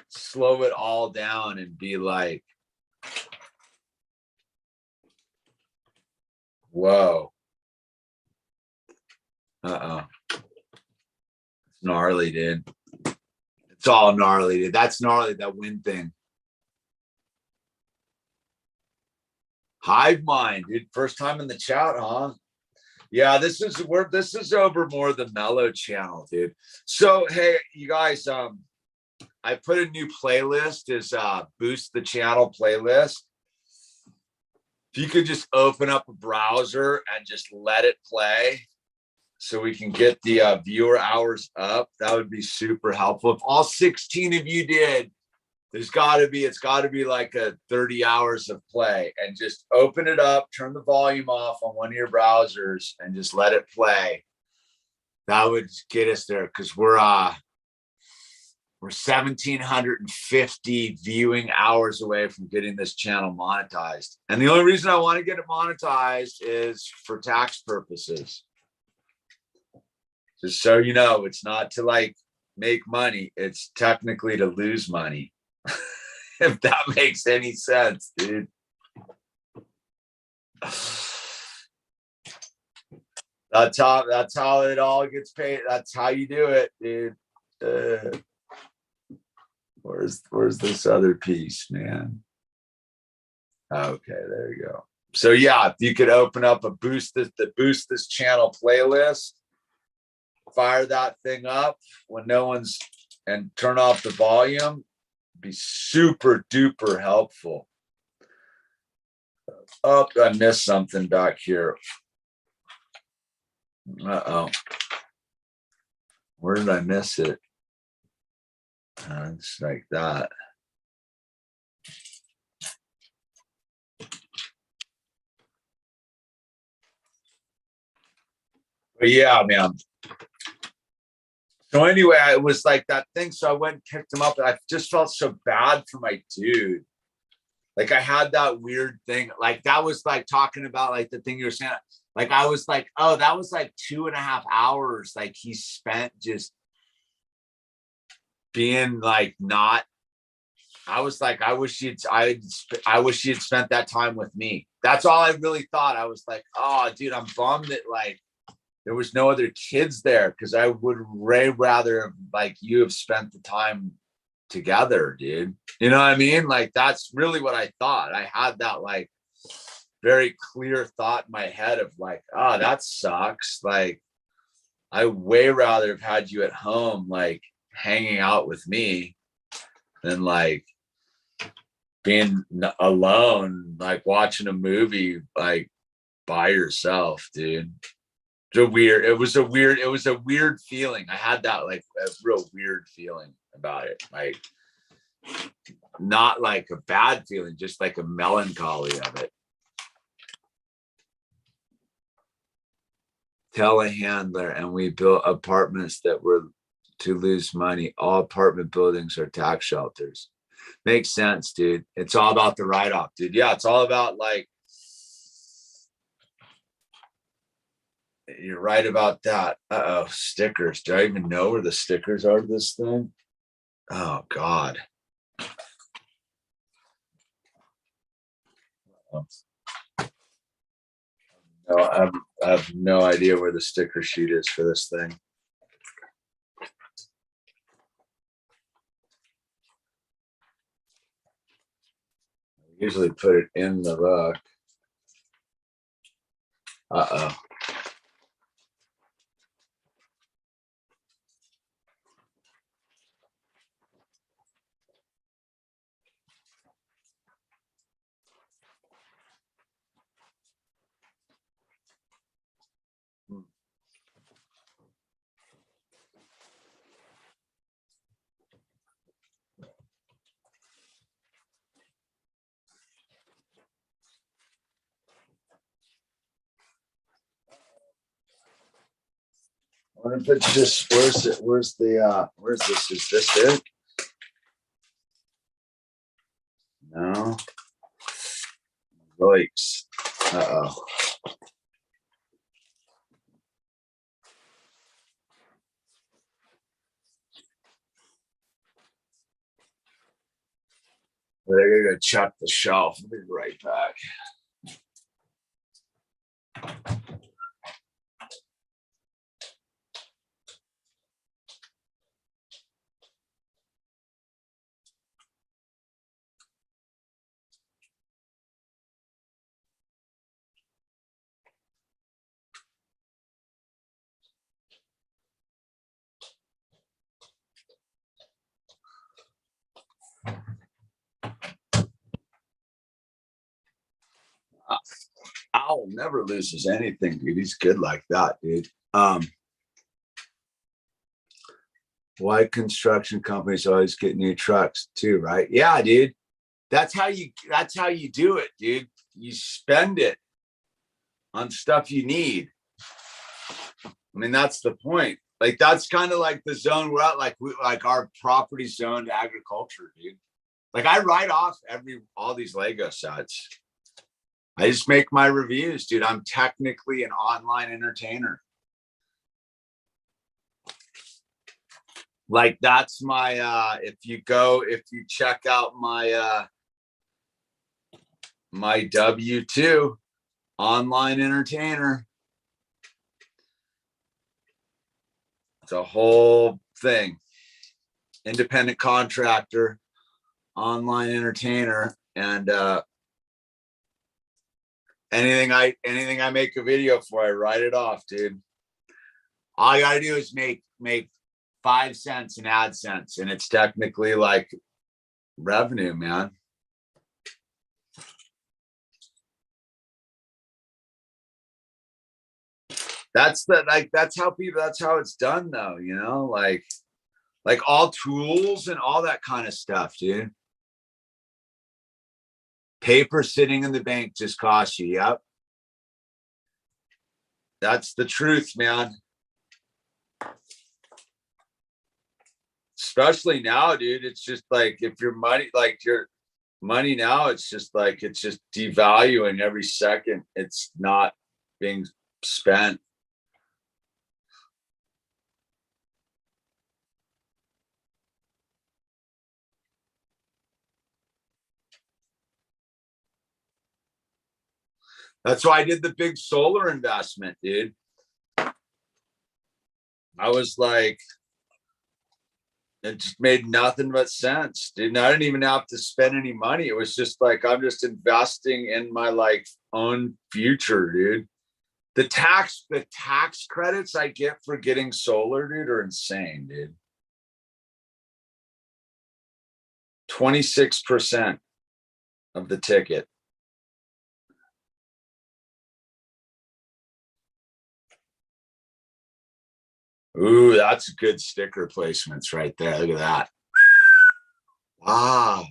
slow it all down and be like, whoa. It's gnarly, dude. It's all gnarly, dude. That's gnarly, that wind thing. Hive mind, dude. First time in the chat, huh? Yeah, this is over more the mellow channel, dude. So hey, you guys, I put a new playlist as boost the channel playlist. If you could just open up a browser and just let it play so we can get the viewer hours up, that would be super helpful. If all 16 of you did, it's got to be like a 30 hours of play, and just open it up, turn the volume off on one of your browsers and just let it play. That would get us there, because we're 1,750 viewing hours away from getting this channel monetized. And the only reason I want to get it monetized is for tax purposes. Just so you know, it's not to like make money, it's technically to lose money. If that makes any sense, dude. That's how it all gets paid. That's how you do it, dude. Where's this other piece, man? Okay, there you go. So yeah, if you could open up a boost this channel playlist, fire that thing up when no one's, and turn off the volume, be super duper helpful. Oh, I missed something back here. Where did I miss it? It's like that. But yeah, man. So anyway, it was like that thing. So I went and picked him up, and I just felt so bad for my dude. Like I had that weird thing. Like that was like talking about like the thing you were saying. Like I was like, oh, that was like 2.5 hours. Like he spent just being like not. I was like, I wish he had spent that time with me. That's all I really thought. I was like, oh, dude, I'm bummed that like there was no other kids there, because I would way rather like you have spent the time together, dude. You know what I mean? Like that's really what I thought. I had that like very clear thought in my head of like, oh, that sucks. Like I way rather have had you at home, like hanging out with me than like being alone, like watching a movie, like by yourself, dude. It was a weird feeling. I had that like a real weird feeling about it. Like not like a bad feeling, just like a melancholy of it. Telehandler, and we built apartments that were to lose money. All apartment buildings are tax shelters. Makes sense, dude. It's all about the write-off, dude. Yeah, it's all about like, you're right about that. Uh-oh, stickers. Do I even know where the stickers are to this thing? Oh God. No, I have no idea where the sticker sheet is for this thing. I usually put it in the book. Uh-oh. I wonder if it's just, where's it? Where's this? Is this it? No. Yikes. Uh-oh. But I gotta go check the shelf. I'll be right back. Owl never loses anything, dude. He's good like that, dude. Why construction companies always get new trucks too, right? Yeah, dude. That's how you do it, dude. You spend it on stuff you need. I mean, that's the point. Like that's kind of like the zone we're at, like our property zoned agriculture, dude. Like I write off all these Lego sets. I just make my reviews, dude. I'm technically an online entertainer. Like that's my if you check out my my W2, online entertainer. It's a whole thing. Independent contractor, online entertainer, and anything I make a video for, I write it off, dude. All I gotta do is make 5 cents in AdSense, and it's technically like revenue, man. That's how it's done though, you know, like all tools and all that kind of stuff, dude. Paper sitting in the bank just costs you. Yep. That's the truth, man. Especially now, dude. It's just like if your money now, it's just devaluing every second. It's not being spent. That's why I did the big solar investment, dude. I was like, it just made nothing but sense, dude. And I didn't even have to spend any money. It was just like, I'm just investing in my like own future, dude. The tax credits I get for getting solar, dude, are insane, dude. 26% of the ticket. Ooh, that's good sticker placements right there. Look at that. Wow.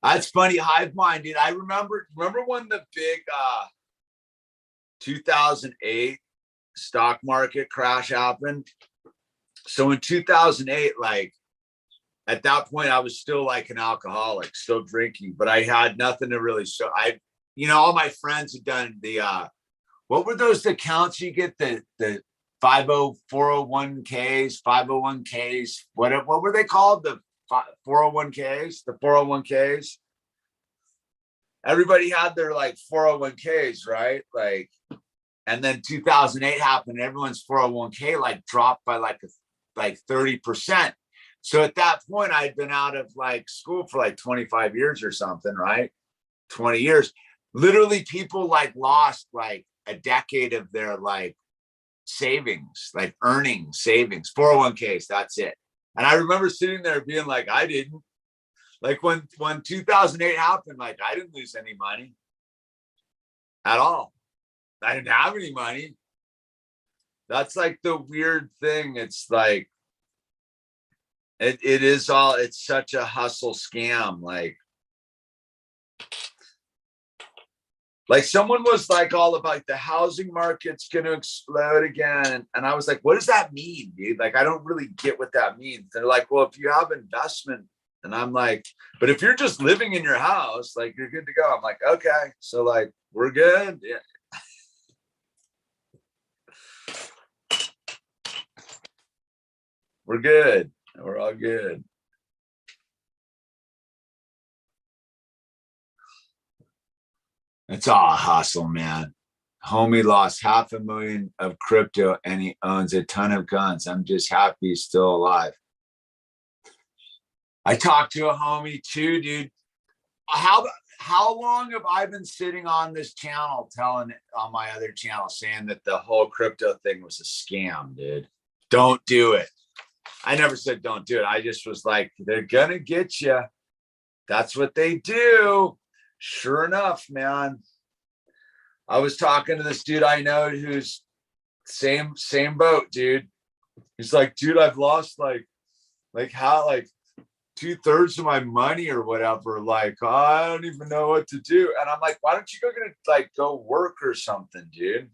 That's funny. Hive mind, dude. I remember when the big 2008 stock market crash happened. So in 2008, like at that point, I was still like an alcoholic, still drinking, but I had nothing to really show. All my friends had done the what were those accounts you get, the 401ks, 501ks, what were they called? The 401ks, the 401ks. Everybody had their like 401ks, right? Like, and then 2008 happened. Everyone's 401k like dropped by like 30%. So at that point, I'd been out of like school for like 25 years or something, right? 20 years. Literally, people like lost like a decade of their like savings, like earning savings, 401ks. That's it. And I remember sitting there being like, I didn't. Like when 2008 happened, like I didn't lose any money at all. I didn't have any money. That's like the weird thing. It's like it's such a hustle scam. Like someone was like all about the housing market's gonna explode again. And I was like, what does that mean, dude? Like, I don't really get what that means. They're like, well, if you have investment, and I'm like, but if you're just living in your house, like you're good to go. I'm like, okay, so like we're good. Yeah. We're good. We're all good. It's all a hustle, man. Homie lost 500,000 of crypto and he owns a ton of guns. I'm just happy he's still alive. I talked to a homie too, dude. How long have I been sitting on this channel telling on my other channel saying that the whole crypto thing was a scam, dude? Don't do it. I never said don't do it. I just was like, they're gonna get you. That's what they do. Sure enough, man. I was talking to this dude I know who's same boat, dude. He's like, dude, I've lost like how like 2/3 of my money or whatever. Like, oh, I don't even know what to do. And I'm like, why don't you go work or something, dude?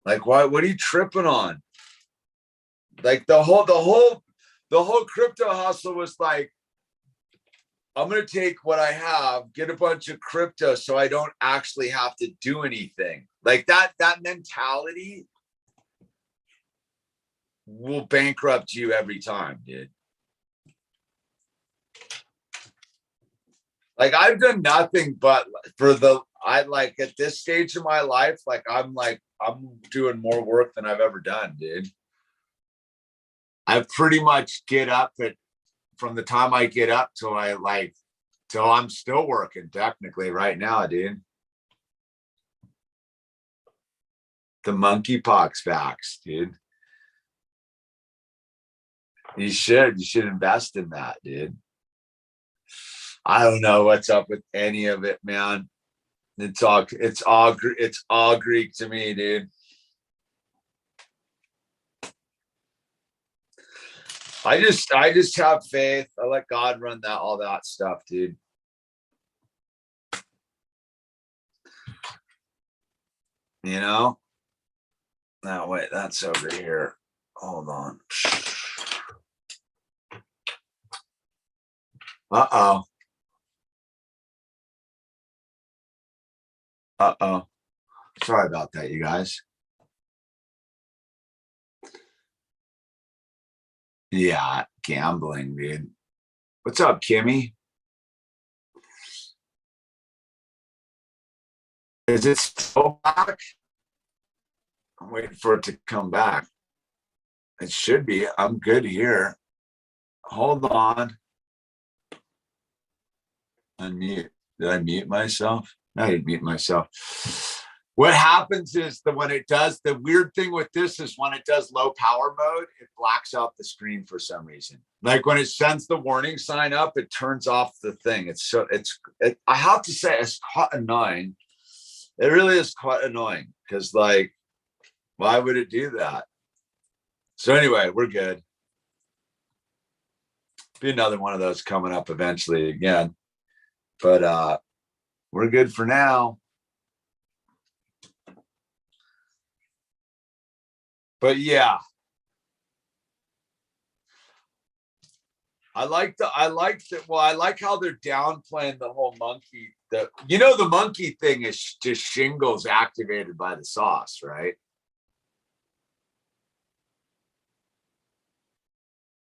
Like, why? What are you tripping on? Like the whole crypto hustle was like, I'm gonna take what I have, get a bunch of crypto, so I don't actually have to do anything. Like that mentality will bankrupt you every time, dude. Like I've done nothing but I like at this stage of my life, I'm doing more work than I've ever done, dude. I pretty much get up at from the time I get up till I'm still working technically right now, dude. The monkeypox vax, dude. You should invest in that, dude. I don't know what's up with any of it, man. It's all Greek to me, dude. I just have faith. I let God run all that stuff, dude. You know? No, wait, that's over here. Hold on. Uh-oh. Uh-oh. Sorry about that, you guys. Yeah, gambling, dude. What's up, Kimmy? Is it still back? I'm waiting for it to come back. It should be. I'm good here. Hold on. Unmute. Did I mute myself? I didn't mute myself. What happens is that when it does, the weird thing with this is when it does low power mode, it blacks out the screen for some reason. Like when it sends the warning sign up, it turns off the thing. I have to say, it's quite annoying. It really is quite annoying because, like, why would it do that? So anyway, we're good. Be another one of those coming up eventually again, but we're good for now. But yeah, I like how they're downplaying the whole monkey. The monkey thing is just shingles activated by the sauce, right?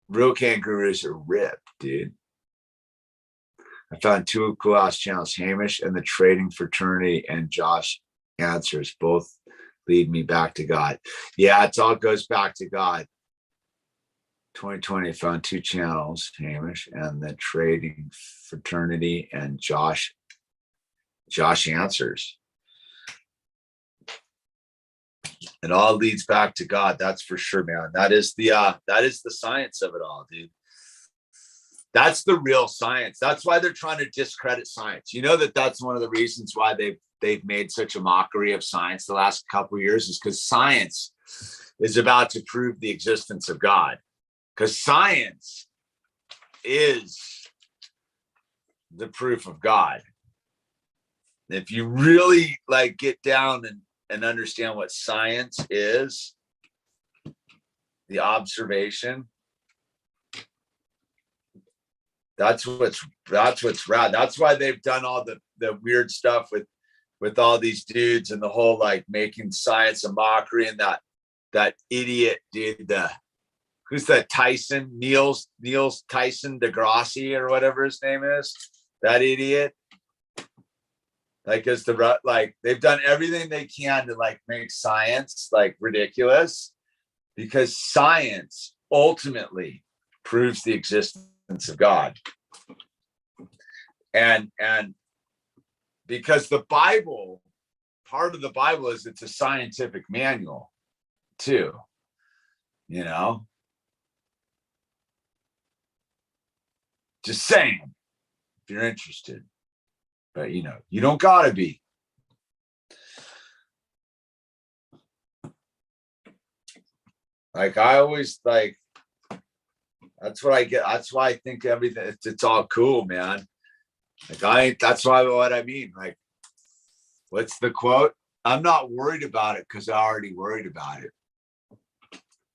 Real kangaroos are ripped, dude. I found two cool ass channels, Hamish and the Trading Fraternity and Josh Answers. Both lead me back to God. Yeah, it all goes back to God. 2020 found two channels, Hamish and the Trading Fraternity and Josh Answers. It all leads back to God, that's for sure, man. That is the science of it all, dude. That's the real science. That's why they're trying to discredit science. You know that's one of the reasons why they've made such a mockery of science the last couple of years, is because science is about to prove the existence of God. Because science is the proof of God. If you really like get down and understand what science is, the observation, that's what's rad. That's why they've done all the weird stuff with all these dudes and the whole like making science a mockery, and that idiot dude, who's that Tyson, Niels Tyson DeGrassi or whatever his name is, that idiot. Like, they've done everything they can to like make science like ridiculous, because science ultimately proves the existence of God. And because the Bible, part of the Bible is it's a scientific manual too, you know? Just saying, if you're interested. But you don't gotta be. Like I always like, that's what I get. That's why I think everything it's all cool, man. Like that's what I mean. Like, what's the quote? I'm not worried about it because I already worried about it.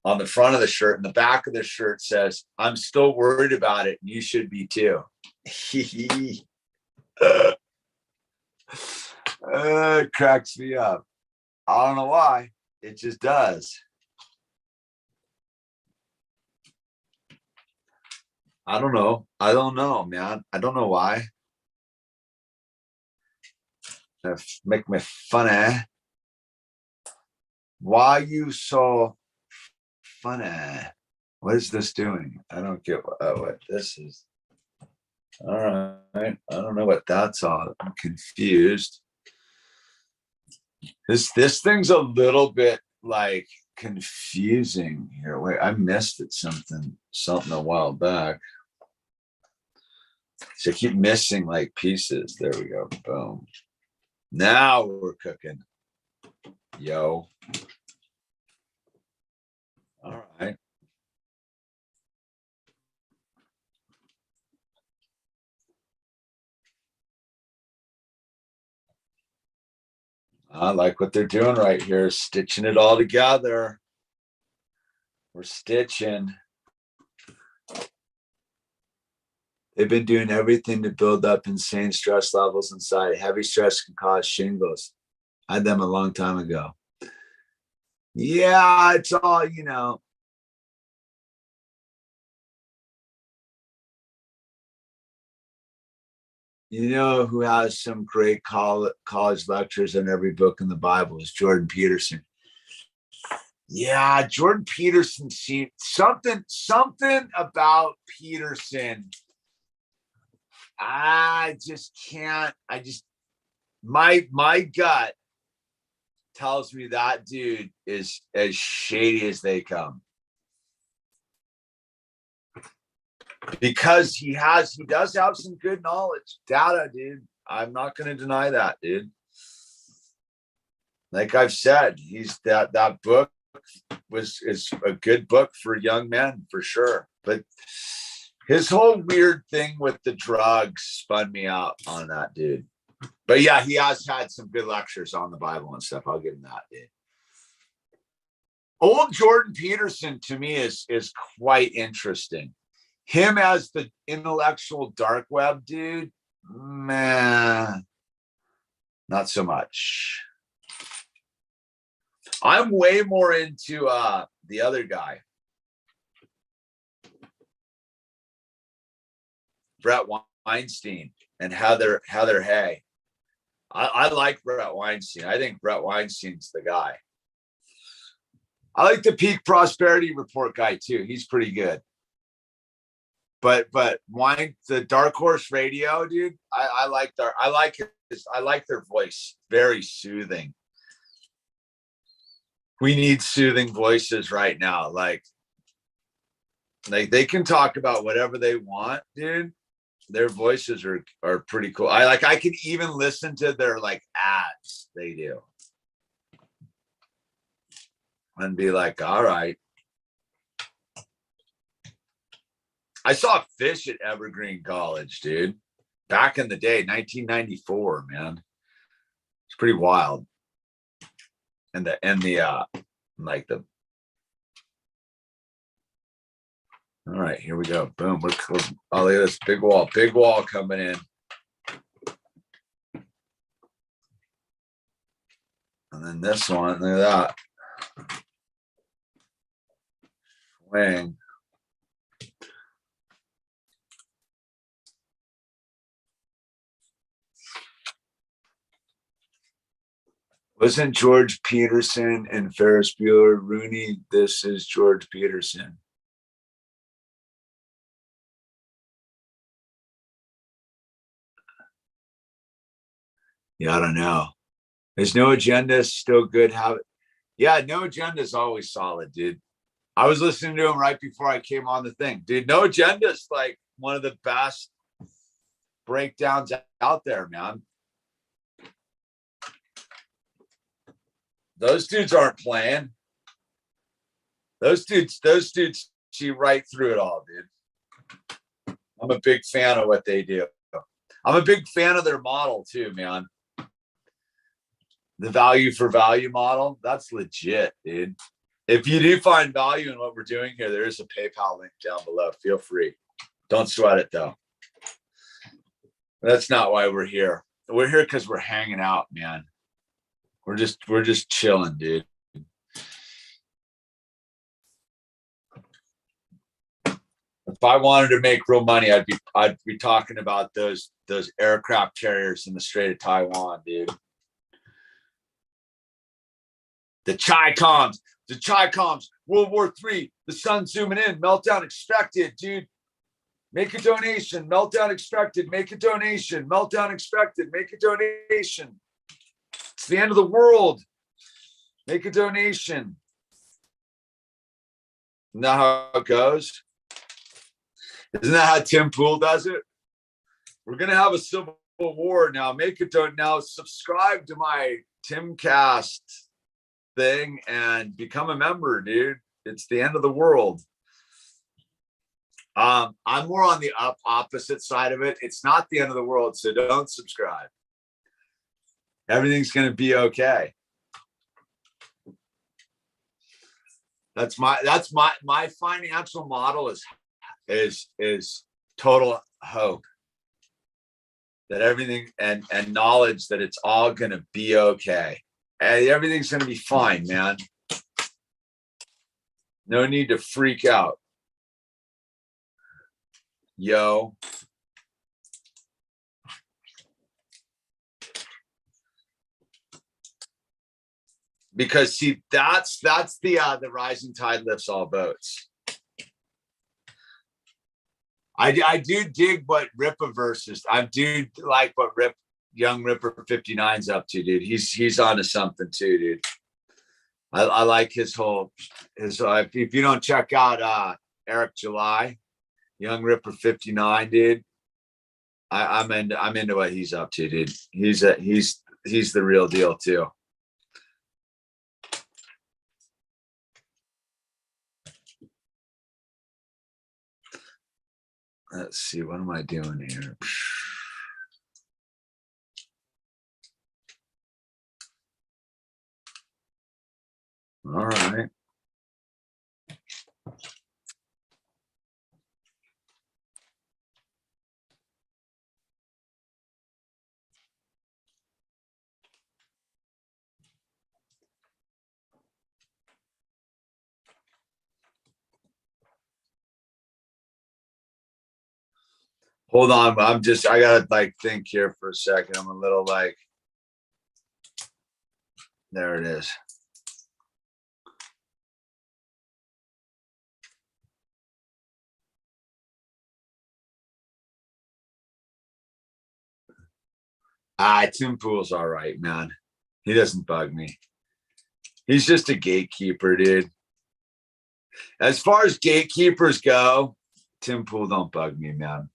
On the front of the shirt, and the back of the shirt says, I'm still worried about it, and you should be too. It cracks me up. I don't know why. It just does. I don't know, man. I don't know why. Make me funny. Why you so funny? What is this doing? I don't get what this is. All right. I don't know what that's all. I'm confused. This thing's a little bit like confusing here. Wait, I missed it something a while back. So I keep missing like pieces. There we go. Boom. Now we're cooking. Yo. All right. I like what they're doing right here, stitching it all together. We're stitching. They've been doing everything to build up insane stress levels inside. Heavy stress can cause shingles. I had them a long time ago. Yeah, it's all, You know who has some great college lectures on every book in the Bible is Jordan Peterson. Yeah, Jordan Peterson seemed something about Peterson. I just can't. My gut tells me that dude is as shady as they come. Because he does have some good knowledge, data, dude. I'm not going to deny that, dude. Like I've said, he's that book is a good book for young men for sure. But his whole weird thing with the drugs spun me out on that, dude. But yeah, he has had some good lectures on the Bible and stuff. I'll give him that, dude. Old Jordan Peterson to me is quite interesting. Him as the intellectual dark web dude, man, not so much. I'm way more into the other guy, Brett Weinstein and Heather Hay. I like Brett Weinstein. I think Brett Weinstein's the guy. I like the Peak Prosperity Report guy too. He's pretty good. But the Dark Horse Radio, dude, I like their voice. Very soothing. We need soothing voices right now. Like they can talk about whatever they want, dude. Their voices are pretty cool. I can even listen to their like ads they do. And be like, all right. I saw Fish at Evergreen College, dude. Back in the day, 1994, man. It's pretty wild. And the all right, here we go. Boom. Look at this big wall coming in. And then this one, look at that. Swing. Wasn't George Peterson and Ferris Bueller Rooney? This is George Peterson. Yeah, I don't know. There's No Agenda, still good. Yeah, No Agenda is always solid, dude. I was listening to him right before I came on the thing. Dude, No Agenda is like one of the best breakdowns out there, man. Those dudes aren't playing. Those dudes see right through it all, dude. I'm a big fan of what they do. I'm a big fan of their model too, man. The value for value model, that's legit, dude. If you do find value in what we're doing here, there is a PayPal link down below. Feel free. Don't sweat it though. That's not why we're here. We're here because we're hanging out, man. We're just chilling, dude. If I wanted to make real money, I'd be talking about those aircraft carriers in the Strait of Taiwan, dude. The Chi-Coms, World War III, the sun zooming in, meltdown expected, dude. Make a donation, meltdown expected, make a donation, meltdown expected, make a donation. It's the end of the world. Make a donation. Isn't that how it goes? Isn't that how Tim Pool does it? We're gonna have a civil war now. Now subscribe to my Timcast thing and become a member, dude. It's the end of the world. I'm more on the opposite side of it. It's not the end of the world, so don't subscribe. Everything's going to be okay. That's my financial model is total hope that everything and knowledge that it's all going to be okay. And everything's going to be fine, man. No need to freak out. Yo. because see, that's the rising tide lifts all boats. I do dig what Rippaverse is. I do like what young Ripper 59's up to, dude. He's onto something too, dude. I like his if you don't check out Eric July, young Ripper 59, dude. I'm into what he's up to, dude. He's the real deal too. Let's see, what am I doing here? All right. Hold on, I gotta like think here for a second. I'm a little like, there it is. Tim Pool's all right, man. He doesn't bug me. He's just a gatekeeper, dude. As far as gatekeepers go, Tim Pool don't bug me, man.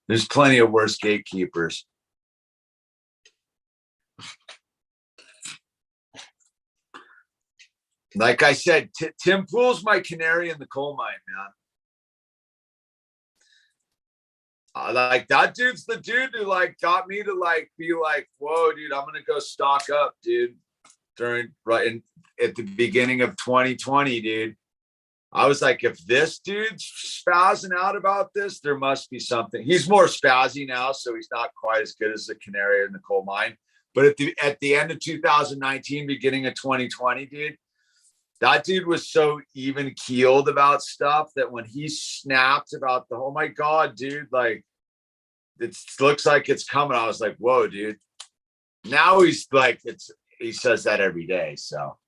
There's plenty of worse gatekeepers. Like I said, Tim Pool's my canary in the coal mine, man. Like that dude's the dude who like got me to like be like, whoa, dude, I'm gonna go stock up, dude. At the beginning of 2020, dude. I was like, if this dude's spazzing out about this, there must be something. He's more spazzy now, so he's not quite as good as the canary in the coal mine. But at the end of 2019, beginning of 2020, dude, that dude was so even keeled about stuff that when he snapped about oh my God, dude, like it looks like it's coming. I was like, whoa, dude. Now he's like, he says that every day. So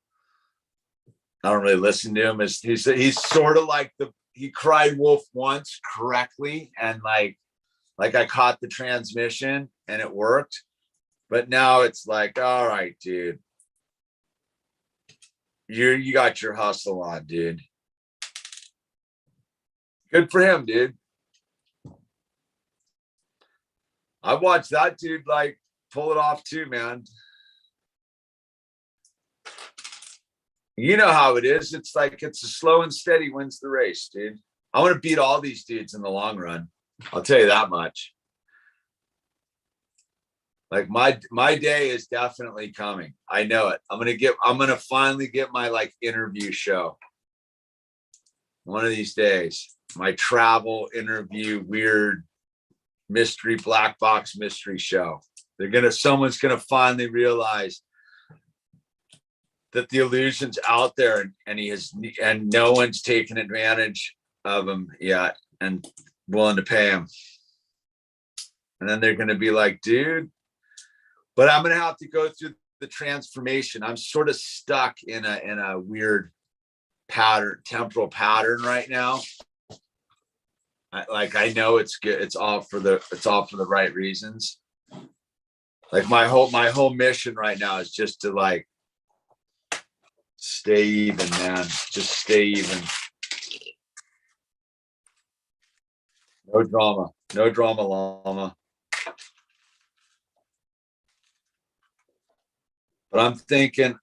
I don't really listen to him. He's sort of like he cried wolf once correctly. And like I caught the transmission and it worked. But now it's like, all right, dude. You got your hustle on, dude. Good for him, dude. I watched that dude like pull it off too, man. You know how it is. It's like it's a slow and steady wins the race, dude. I want to beat all these dudes in the long run. I'll tell you that much. Like my day is definitely coming. I know it. I'm gonna finally get my like interview show. One of these days. My travel interview, weird mystery black box mystery show. Someone's gonna finally realize that the illusion's out there and no one's taken advantage of him yet and willing to pay him. And then they're gonna be like, dude. But I'm gonna have to go through the transformation. I'm sort of stuck in a weird temporal pattern right now. I know it's good. It's all for the right reasons. Like my whole mission right now is just to like stay even, man. Just stay even. No drama, llama. But I'm thinking,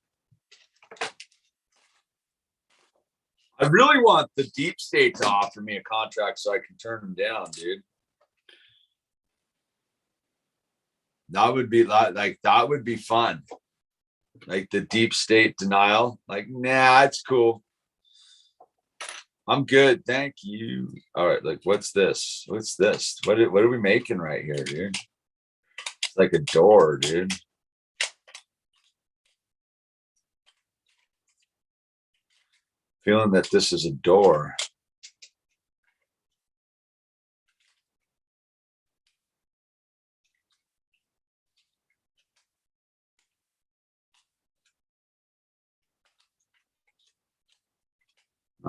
I really want the deep state to offer me a contract so I can turn them down, dude. That would be that would be fun. Like the deep state denial. Like, nah, it's cool. I'm good. Thank you. All right. Like, what's this? What's this? What are we making right here, dude? It's like a door, dude. Feeling that this is a door.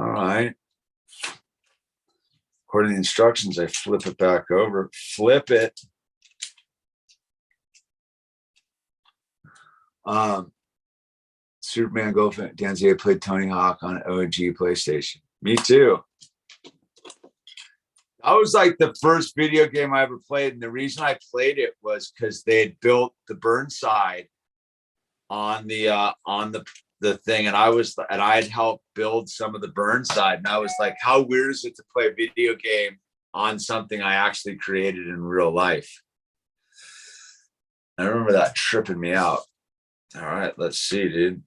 All right. According to the instructions, I flip it back over. Flip it. Superman Golf. Danzia played Tony Hawk on OG PlayStation. Me too. That was like the first video game I ever played. And the reason I played it was because they had built the Burnside on the thing. And I had helped build some of the Burnside. And I was like, how weird is it to play a video game on something I actually created in real life? I remember that tripping me out. All right, let's see, dude.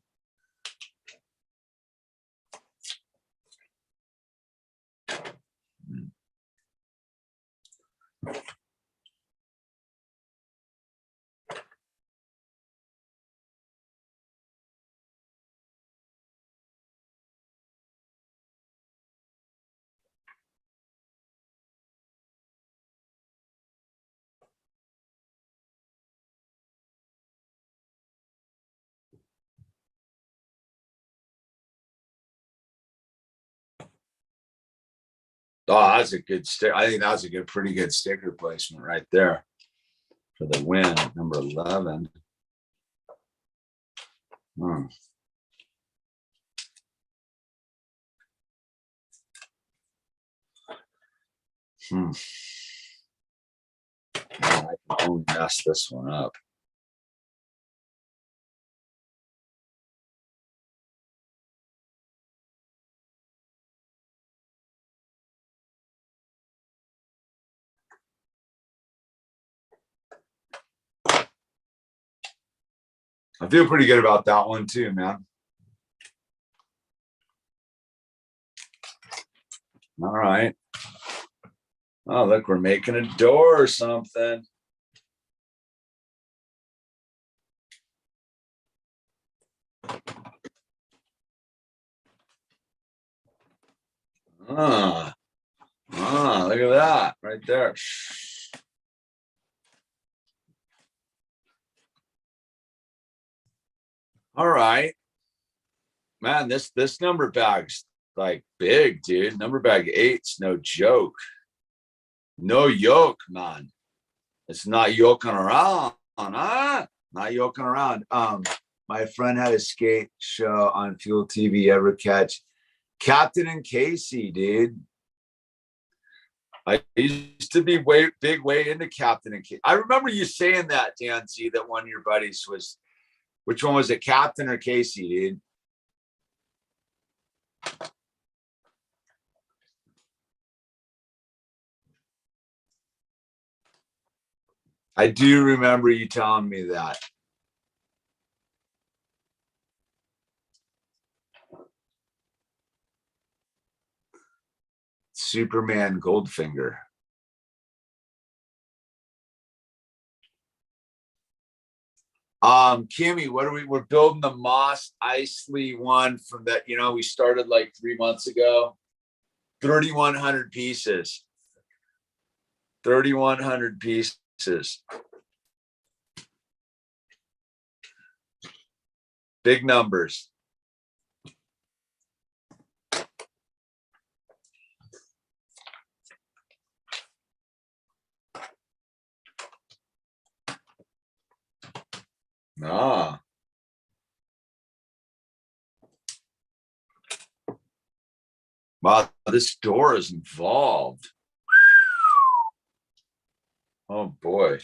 Oh, that's a good stick. I think that was a pretty good sticker placement right there for the win, number 11. Hmm. I can only mess this one up. I feel pretty good about that one too, man. All right. Oh, look, we're making a door or something. Look at that right there. All right, man, this number bag's like big, dude. Number bag 8's no joke. No yoke, man. It's not yoking around, huh? Not yoking around. My friend had a skate show on Fuel TV. Ever catch Captain and Casey, dude? I used to be way into Captain and Casey. I remember you saying that, Dan Z, that one of your buddies was. Which one was it, Captain or Casey, dude? I do remember you telling me that. Superman Goldfinger. Kimmy, what are we're building the Moss Eisley one from that, we started like 3 months ago. 3,100 pieces. 3,100 pieces. Big numbers. Ah. Wow, this door is involved. Oh boy.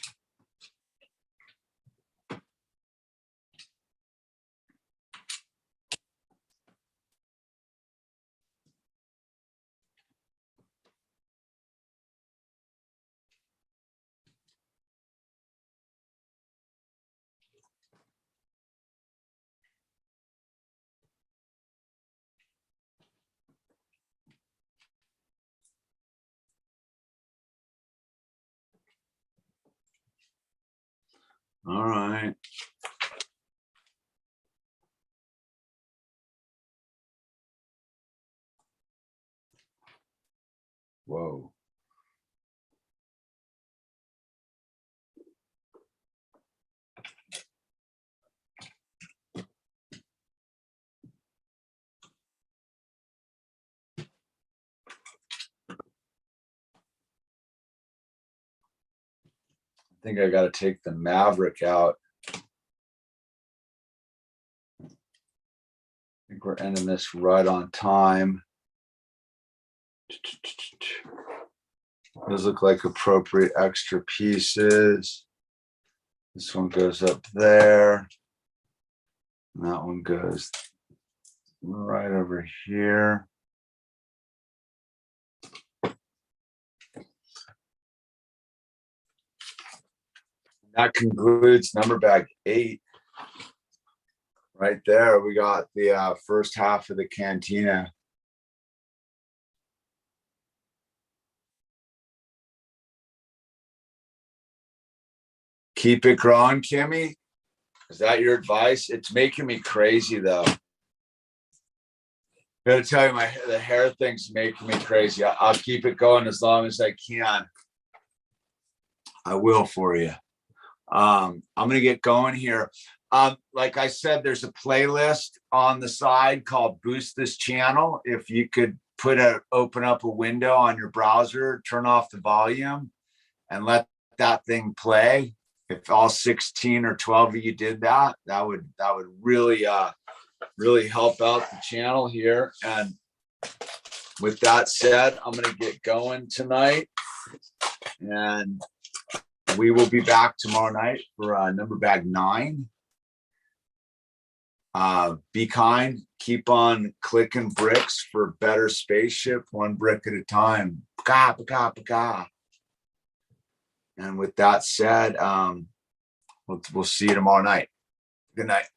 All right. Whoa. think I got to take the Maverick out. I think we're ending this right on time. Those look like appropriate extra pieces. This one goes up there. And that one goes right over here. That concludes number bag 8. Right there, we got the first half of the Cantina. Keep it growing, Kimmy. Is that your advice? It's making me crazy, though. Gotta tell you, the hair thing's making me crazy. I'll keep it going as long as I can. I will for you. I'm gonna get going here. Like I said, there's a playlist on the side called Boost This Channel. If you could open up a window on your browser, turn off the volume, and let that thing play. If all 16 or 12 of you did that, that would really really help out the channel here. And with that said, I'm gonna get going tonight, and we will be back tomorrow night for number bag 9. Be kind, keep on clicking bricks for better spaceship, one brick at a time. Paka, paka, paka. And with that said, we'll see you tomorrow night. Good night.